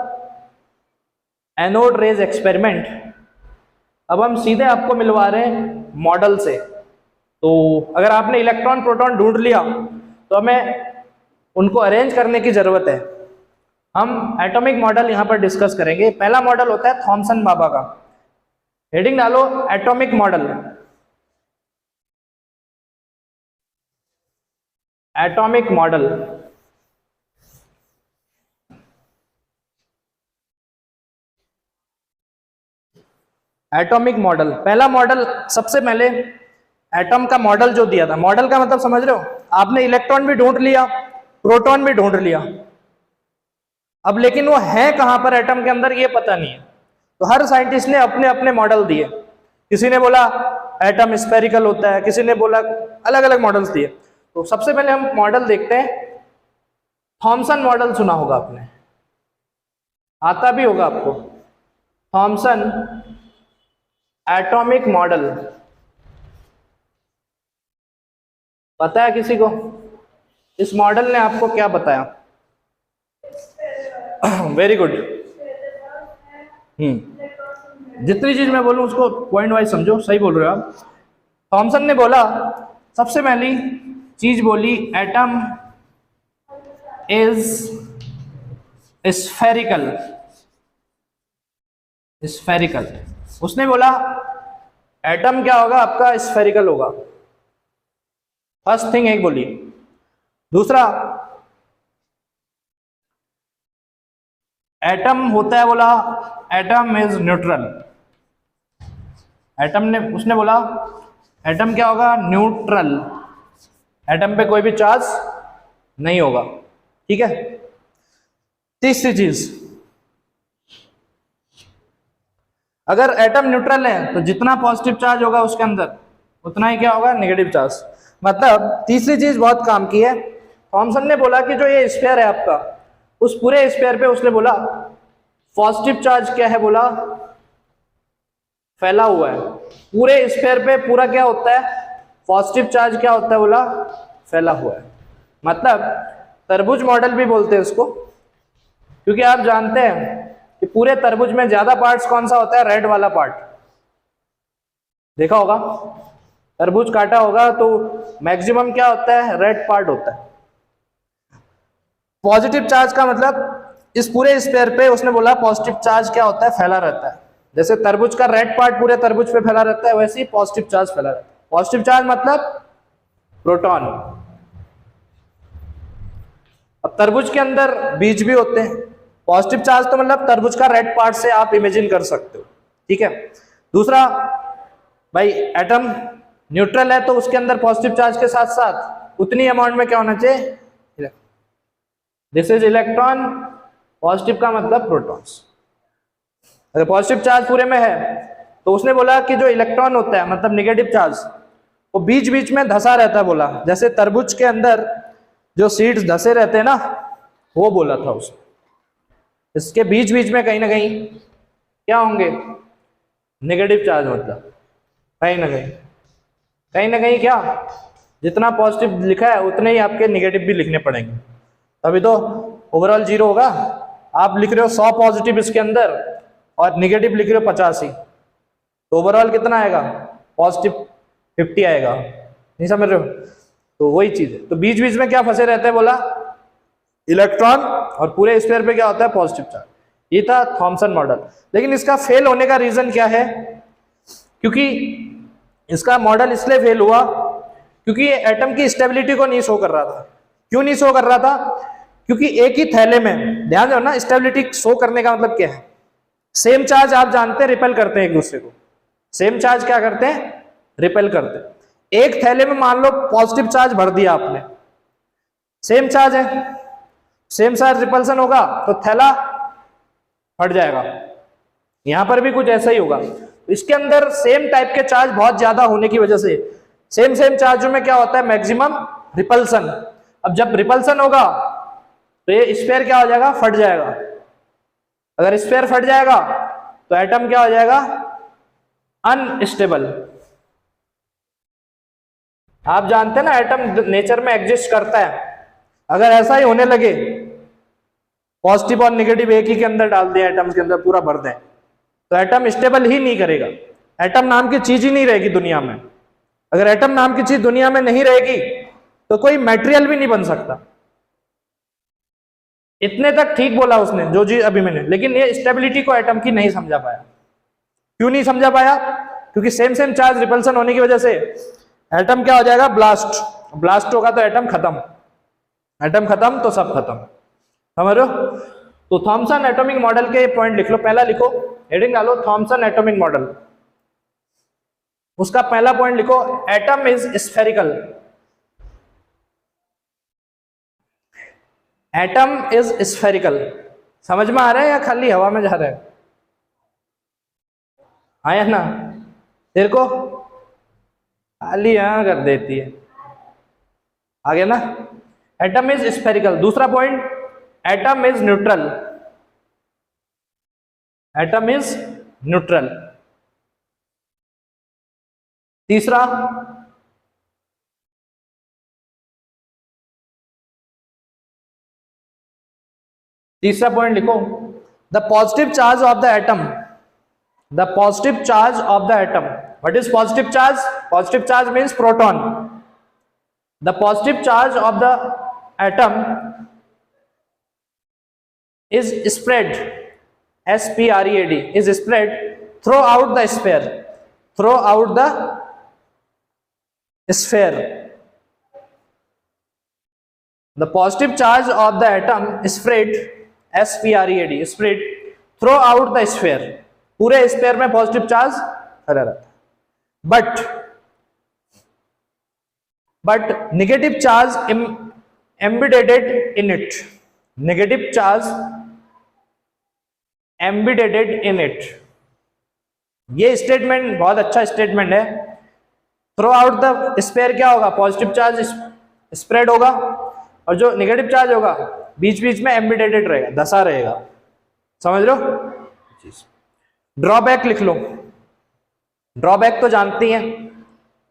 Speaker 1: एनोड रेज एक्सपेरिमेंट। अब हम सीधे आपको मिलवा रहे हैं मॉडल से। तो अगर आपने इलेक्ट्रॉन प्रोटॉन ढूंढ लिया तो हमें उनको अरेंज करने की जरूरत है। हम एटॉमिक मॉडल यहां पर डिस्कस करेंगे। पहला मॉडल होता है थॉमसन बाबा का। हेडिंग डालो atomic model. Atomic model atomic model, पहला मॉडल, सबसे पहले एटम का मॉडल जो दिया था, मॉडल का मतलब समझ रहे हो, आपने इलेक्ट्रॉन भी ढूंढ लिया, प्रोटॉन भी ढूंढ लिया, अब लेकिन वो है कहां पर एटम के अंदर ये पता नहीं है। तो हर साइंटिस्ट ने अपने अपने मॉडल दिए। किसी ने बोला एटम स्फेरिकल होता है, किसी ने बोला, अलग अलग मॉडल्स दिए। तो सबसे पहले हम मॉडल देखते हैं। थॉमसन मॉडल सुना होगा आपने, आता भी होगा आपको, थॉमसन एटॉमिक मॉडल, पता है किसी को? इस मॉडल ने आपको क्या बताया? Very good. जितनी चीज मैं बोलूं उसको पॉइंट वाइज समझो, सही बोल रहे हो आप। थॉमसन ने बोला, सबसे पहली चीज बोली, एटम इज स्फेरिकल। स्फेरिकल, उसने बोला एटम क्या होगा आपका? स्फेरिकल होगा। फर्स्ट थिंग एक बोली। दूसरा, एटम होता है, बोला एटम इज न्यूट्रल। एटम ने, उसने बोला एटम क्या होगा? न्यूट्रल। एटम पे कोई भी चार्ज नहीं होगा, ठीक है। तीसरी चीज, अगर एटम न्यूट्रल है तो जितना पॉजिटिव चार्ज होगा उसके अंदर उतना ही क्या होगा? Negative charge. मतलब तीसरी चीज बहुत काम की है। थॉमसन ने बोला कि जो ये स्फीयर है आपका, उस पूरे स्फीयर पे उसने बोला पॉजिटिव चार्ज क्या है? बोला फैला हुआ है। पूरे स्फीयर पे पूरा क्या होता है? पॉजिटिव चार्ज क्या होता है? बोला फैला हुआ है। मतलब तरबूज मॉडल भी बोलते हैं इसको, क्योंकि आप जानते हैं कि पूरे तरबूज में ज्यादा पार्ट्स कौन सा होता है? रेड वाला पार्ट। देखा होगा, तरबूज काटा होगा तो मैक्सिमम क्या होता है? रेड पार्ट होता है। पॉजिटिव चार्ज का मतलब इस पूरे स्फीयर पे उसने बोला पॉजिटिव चार्ज क्या होता है? फैला रहता है। जैसे तरबूज का रेड पार्ट पूरे तरबूज पे फैला रहता है, वैसे ही पॉजिटिव चार्ज फैला रहता है। पॉजिटिव चार्ज मतलब प्रोटॉन। अब तरबूज के अंदर बीज भी होते हैं। पॉजिटिव चार्ज तो मतलब तरबूज का रेड पार्ट से आप इमेजिन कर सकते हो, ठीक है। दूसरा, भाई एटम न्यूट्रल है तो उसके अंदर पॉजिटिव चार्ज के साथ साथ उतनी अमाउंट में क्या होना चाहिए? This is electron. पॉजिटिव का मतलब प्रोटॉन्स। अगर पॉजिटिव चार्ज पूरे में है तो उसने बोला कि जो इलेक्ट्रॉन होता है, मतलब नेगेटिव चार्ज, वो बीच बीच में धसा रहता है। बोला जैसे तरबूज के अंदर जो सीड्स धसे रहते हैं ना, वो बोला था उसने। इसके बीच बीच में कहीं ना कहीं क्या होंगे? Negative charge. मतलब कहीं ना कहीं क्या, जितना पॉजिटिव लिखा है उतने ही आपके नेगेटिव भी लिखने पड़ेंगे, तभी तो ओवरऑल 0 होगा। आप लिख रहे हो 100 पॉजिटिव इसके अंदर और नेगेटिव लिख रहे हो 85, तो ओवरऑल कितना आएगा? पॉजिटिव 50 आएगा। नहीं समझ रहे हो? तो वही चीज है। तो बीच बीच में क्या फंसे रहते हैं? बोला इलेक्ट्रॉन, और पूरे स्फीयर पे क्या होता है? Positive charge. ये था थॉमसन मॉडल। लेकिन इसका फेल होने का रीजन क्या है? क्योंकि इसका मॉडल इसलिए फेल हुआ क्योंकि ये एटम की स्टेबिलिटी को नहीं शो कर रहा था। क्यों नहीं शो कर रहा था? क्योंकि एक ही थैले में, ध्यान दो ना, स्टेबिलिटी शो करने का मतलब क्या है? सेम चार्ज आप जानते हैं रिपेल करते हैं एक दूसरे को। सेम चार्ज क्या करते हैं? रिपेल करते हैं। एक थैले में मान लो पॉजिटिव चार्ज भर दिया आपने, सेम चार्ज है, सेम चार्ज रिपल्सन होगा तो थैला फट जाएगा। यहां पर भी कुछ ऐसा ही होगा। इसके अंदर सेम टाइप के चार्ज बहुत ज्यादा होने की वजह से सेम चार्जों में क्या होता है? Maximum repulsion. अब जब रिपल्सन होगा तो ये स्फीयर क्या हो जाएगा? फट जाएगा। अगर स्फीयर फट जाएगा तो एटम क्या हो जाएगा? अनस्टेबल। आप जानते हैं ना एटम नेचर में एग्जिस्ट करता है। अगर ऐसा ही होने लगे, पॉजिटिव और नेगेटिव एक ही के अंदर डाल दें, एटम के अंदर पूरा भर दें, तो एटम स्टेबल ही नहीं करेगा। एटम नाम की चीज ही नहीं रहेगी दुनिया में। अगर एटम नाम की चीज दुनिया में नहीं रहेगी तो कोई मटेरियल भी नहीं बन सकता। इतने तक ठीक बोला उसने जो जी अभी मैंने, लेकिन ये स्टेबिलिटी को एटम की नहीं समझा पाया। क्यों नहीं समझा पाया? क्योंकि सेम सेम चार्ज रिपल्सन होने की वजह से एटम क्या हो जाएगा, ब्लास्ट। ब्लास्ट होगा तो एटम खत्म, एटम खत्म तो सब खत्म। समझ रहे हो? तो थॉमसन एटॉमिक मॉडल के पॉइंट लिख लो। पहला लिखो, हेडिंग डालो थॉमसन एटॉमिक मॉडल। उसका पहला पॉइंट लिखो, atom is spherical. Atom is spherical. समझ में आ रहा है या खाली हवा में जा रहा है? आया ना? तेरे को खाली यहां कर देती है। आ गया ना? Atom is spherical. दूसरा point, atom is neutral. Atom is neutral. तीसरा, तीसरा पॉइंट लिखो, the positive charge of the atom. The positive charge of the atom. What is positive charge? Positive charge means proton. The positive charge of the atom is spread, spread, is spread throughout the sphere, throughout the sphere. The positive charge of the atom is spread, spread, spread throughout the sphere. पूरे sphere में positive charge फैला रहता है, but negative charge embedded in it. Negative charge embedded in it. ये statement बहुत अच्छा statement है। Through out the spare क्या होगा, पॉजिटिव चार्ज स्प्रेड होगा, और जो नेगेटिव चार्ज होगा बीच बीच में एम्बिडेडेड रहेगा, धसा रहेगा। समझ लो? ड्रॉबैक लिख लो। ड्रॉबैक तो जानती हैं,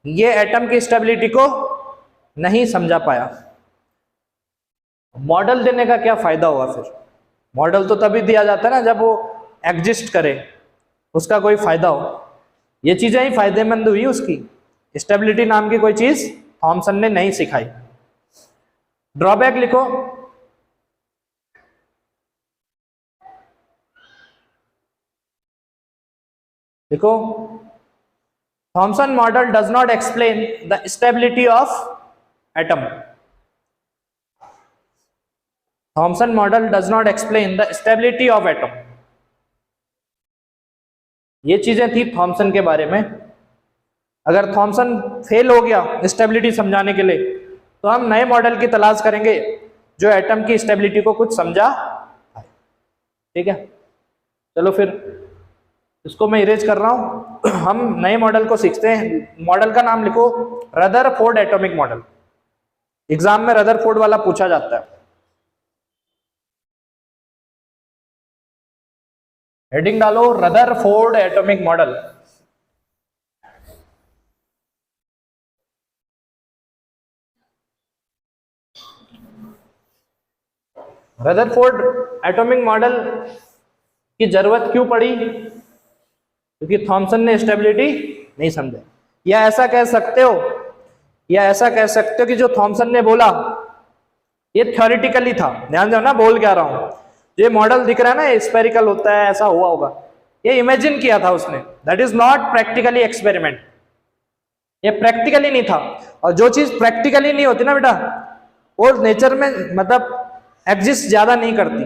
Speaker 1: ये एटम की स्टेबिलिटी को नहीं समझा पाया। मॉडल देने का क्या फायदा होगा फिर? मॉडल तो तभी दिया जाता है ना जब वो एग्जिस्ट करे, उसका कोई फायदा हो। ये चीजें ही फायदेमंद हुई उसकी। स्टेबिलिटी नाम की कोई चीज थॉमसन ने नहीं सिखाई। ड्रॉबैक लिखो, देखो Thompson model does not explain the stability of atom. Thompson model does not explain the stability of atom. ये चीजें थी थॉमसन के बारे में। अगर थॉमसन फेल हो गया स्टेबिलिटी समझाने के लिए, तो हम नए मॉडल की तलाश करेंगे जो एटम की स्टेबिलिटी को कुछ समझा। ठीक है, चलो फिर इसको मैं इरेज कर रहा हूं। हम नए मॉडल को सीखते हैं। मॉडल का नाम लिखो, रदरफोर्ड एटॉमिक मॉडल। एग्जाम में रदरफोर्ड वाला पूछा जाता है। हेडिंग डालो, Rutherford atomic model. Rutherford atomic model की जरूरत क्यों पड़ी? क्योंकि थॉमसन ने स्टेबिलिटी नहीं समझा। या ऐसा कह सकते हो, या ऐसा कह सकते हो कि जो थॉमसन ने बोला ये थ्योरेटिकली था। ध्यान दो ना बोल क्या रहा हूं। ये मॉडल दिख रहा है ना, स्फेरिकल होता है, ऐसा हुआ होगा, ये इमेजिन किया था उसने। That is not practically experiment. ये प्रैक्टिकली नहीं था। और जो चीज प्रैक्टिकली नहीं होती ना बेटा, वो नेचर में मतलब एग्जिस्ट ज्यादा नहीं करती।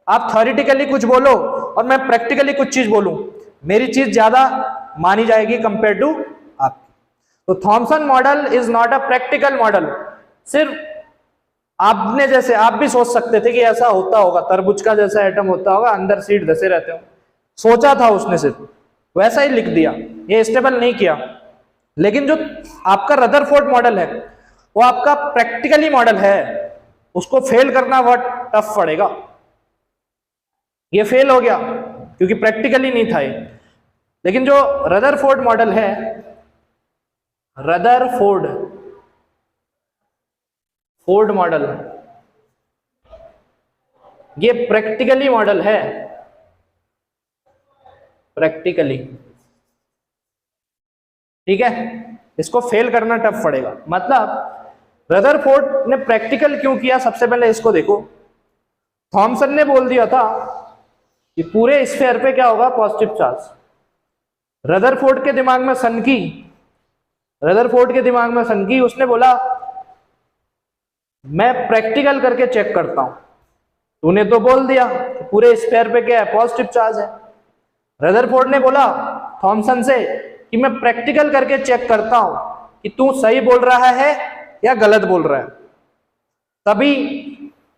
Speaker 1: आप थ्योरेटिकली कुछ बोलो और मैं प्रैक्टिकली कुछ चीज बोलूं, मेरी चीज ज्यादा मानी जाएगी कंपेयर टू आपकी। तो Thompson model is not a practical model. सिर्फ आपने जैसे आप भी सोच सकते थे कि ऐसा होता होगा, तरबूज का जैसा एटम होता होगा, अंदर सीड धसे रहते हो, सोचा था उसने, सिर्फ वैसा ही लिख दिया, ये स्टेबल नहीं किया। लेकिन जो आपका रदरफोर्ड मॉडल है वो आपका प्रैक्टिकली मॉडल है, उसको फेल करना बहुत टफ पड़ेगा। ये फेल हो गया क्योंकि प्रैक्टिकली नहीं था ये। लेकिन जो रदरफोर्ड मॉडल है, रदरफोर्ड मॉडल, ये प्रैक्टिकली मॉडल है, प्रैक्टिकली। ठीक है, इसको फेल करना टफ पड़ेगा। मतलब रदरफोर्ड ने प्रैक्टिकल क्यों किया, सबसे पहले इसको देखो। थॉमसन ने बोल दिया था कि पूरे स्फीयर पे क्या होगा, पॉजिटिव चार्ज। रदरफोर्ड के दिमाग में सनकी, उसने बोला मैं प्रैक्टिकल करके चेक करता हूं। तूने तो बोल दिया कि पूरे स्फीयर पे क्या है, पॉजिटिव चार्ज है। रदरफोर्ड ने बोला थॉमसन से कि मैं प्रैक्टिकल करके चेक करता हूं कि तू सही बोल रहा है या गलत बोल रहा है। तभी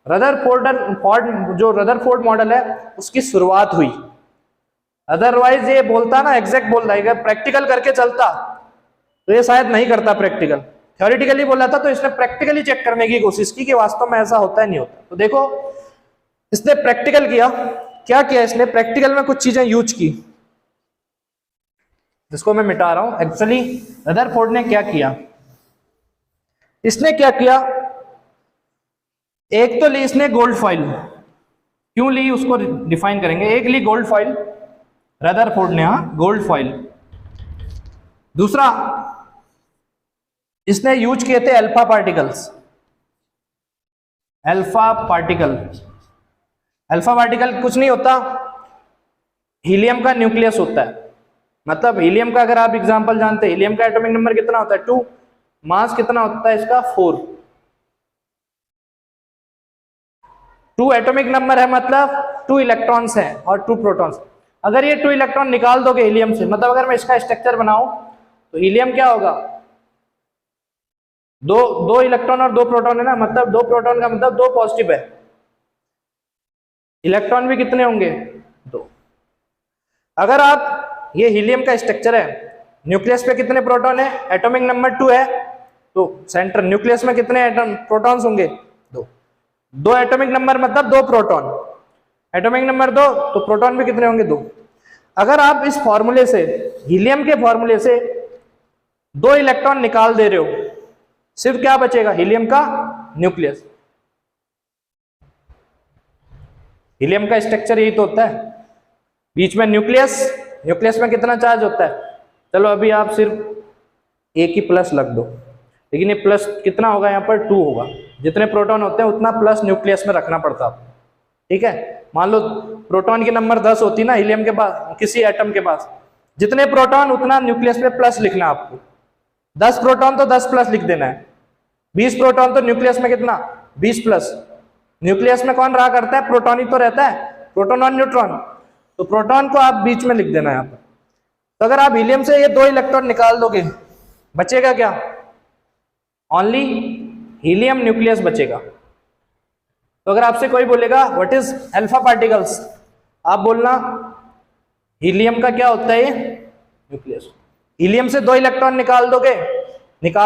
Speaker 1: रदरफोर्ड मॉडल है उसकी शुरुआत हुई। अदरवाइज ये बोलता ना एग्जैक्ट बोल रहा है, प्रैक्टिकल करके चलता तो ये शायद नहीं करता प्रैक्टिकल, थ्योरेटिकली बोला था, तो इसने प्रैक्टिकली चेक करने की कोशिश की कि वास्तव में ऐसा होता है नहीं होता। तो देखो इसने प्रैक्टिकल किया, क्या किया इसने, प्रैक्टिकल में कुछ चीजें यूज की जिसको मैं मिटा रहा हूं। एक्चुअली रदरफोर्ड ने क्या किया, इसने क्या किया, एक तो ली इसने गोल्ड फॉइल। क्यों ली उसको डिफाइन करेंगे। एक ली गोल्ड फॉइल रदरफोर्ड ने, गोल्ड फॉइल। दूसरा इसने यूज किए थे अल्फा पार्टिकल्स। अल्फा पार्टिकल कुछ नहीं होता, हीलियम का न्यूक्लियस होता है। मतलब हीलियम का अगर आप एग्जांपल जानते हैं, हीलियम का एटॉमिक नंबर कितना होता है 2, मास कितना होता है इसका 4। 2 एटॉमिक नंबर है, मतलब 2 इलेक्ट्रॉन्स हैं और 2 प्रोटॉन्स। अगर ये 2 इलेक्ट्रॉन निकाल दोगे हीलियम से, मतलब अगर मैं इसका स्ट्रक्चर बनाऊं तो हीलियम क्या होगा, दो इलेक्ट्रॉन और 2 प्रोटॉन है ना, मतलब 2 प्रोटॉन का मतलब 2 पॉजिटिव है। इलेक्ट्रॉन भी कितने होंगे, 2। अगर आप ये हीलियम का स्ट्रक्चर है, न्यूक्लियस पे कितने प्रोटॉन है, एटॉमिक नंबर 2 है, तो सेंटर न्यूक्लियस में कितने प्रोटॉन्स होंगे, 2। 2 एटॉमिक नंबर मतलब 2 प्रोटॉन, एटॉमिक नंबर 2 तो प्रोटॉन भी कितने होंगे, 2। अगर आप इस फॉर्मूले से, हीलियम के फॉर्मूले से 2 इलेक्ट्रॉन निकाल दे रहे हो, सिर्फ क्या बचेगा, हीलियम का न्यूक्लियस। हीलियम का स्ट्रक्चर यही तो होता है, बीच में न्यूक्लियस में कितना चार्ज होता है। चलो अभी आप सिर्फ एक ही प्लस लग दो, लेकिन ये प्लस कितना होगा, यहाँ पर 2 होगा। जितने प्रोटॉन होते हैं उतना प्लस न्यूक्लियस में रखना पड़ता है, ठीक है। मान लो प्रोटॉन की नंबर 10 होती ना हीलियम के पास, किसी एटम के पास, जितने प्रोटॉन उतना न्यूक्लियस में प्लस लिखना आपको। 10 प्रोटॉन तो 10 प्लस लिख देना है, 20 प्रोटॉन तो न्यूक्लियस में कितना, 20 प्लस। न्यूक्लियस में कौन रहा करता है, प्रोटॉन ही तो रहता है, प्रोटॉन और न्यूट्रॉन, तो प्रोटॉन को आप बीच में लिख देना है यहाँ पर। तो अगर आप हीलियम से ये 2 इलेक्ट्रॉन निकाल दोगे, बचेगा क्या, ओनली हीलियम न्यूक्लियस बचेगा। तो अगर आपसे कोई बोलेगा व्हाट इज अल्फा पार्टिकल्स, आप बोलना हीलियम का क्या होता है, न्यूक्लियस। हीलियम से 2 इलेक्ट्रॉन निकाल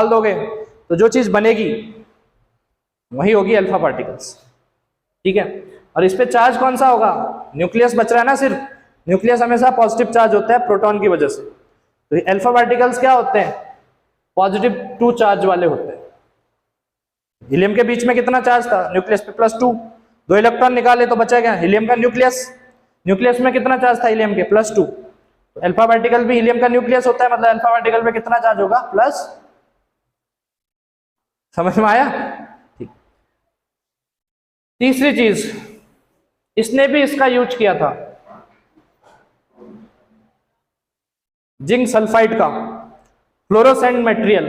Speaker 1: दोगे तो जो चीज बनेगी वही होगी अल्फा पार्टिकल्स, ठीक है। और इस पे चार्ज कौन सा होगा, न्यूक्लियस बच रहा है ना, सिर्फ न्यूक्लियस हमेशा पॉजिटिव चार्ज होता है प्रोटॉन की वजह से। तो अल्फा पार्टिकल्स क्या होते हैं, पॉजिटिव 2 चार्ज वाले होते हैं। हीलियम के बीच में कितना चार्ज था, न्यूक्लियस पे +2, 2 इलेक्ट्रॉन निकाले तो बचा क्या, हीलियम का न्यूक्लियस में कितना चार्ज था हीलियम के, +2। तो अल्फा पार्टिकल भी हीलियम का न्यूक्लियस होता है, मतलब अल्फा पार्टिकल पे कितना चार्ज होगा, प्लस। समझ में आया, ठीक। तीसरी चीज, इसने भी इसका यूज किया था, जिंक सल्फाइड का फ्लोरोसेंट मटेरियल।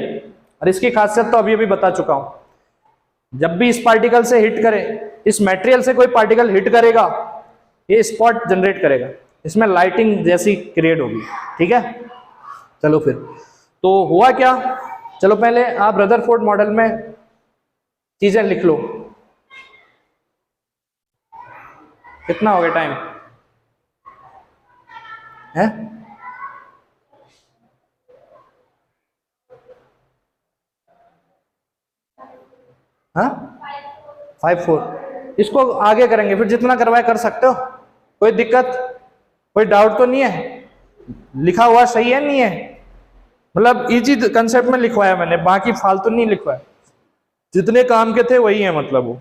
Speaker 1: और इसकी खासियत तो अभी बता चुका हूं, जब भी इस पार्टिकल से हिट करे, इस मटेरियल से कोई पार्टिकल हिट करेगा, ये स्पॉट जनरेट करेगा, इसमें लाइटिंग जैसी क्रिएट होगी, ठीक है। चलो फिर तो हुआ क्या, चलो पहले आप रदरफोर्ड मॉडल में चीजें लिख लो। कितना हो गया टाइम है, हाँ 5-4। इसको आगे करेंगे, फिर जितना करवाए कर सकते हो, कोई दिक्कत, कोई डाउट तो नहीं है, लिखा हुआ सही है नहीं है, मतलब इजी कंसेप्ट में लिखवाया मैंने, बाकी फालतू नहीं लिखवाया, जितने काम के थे वही है मतलब वो।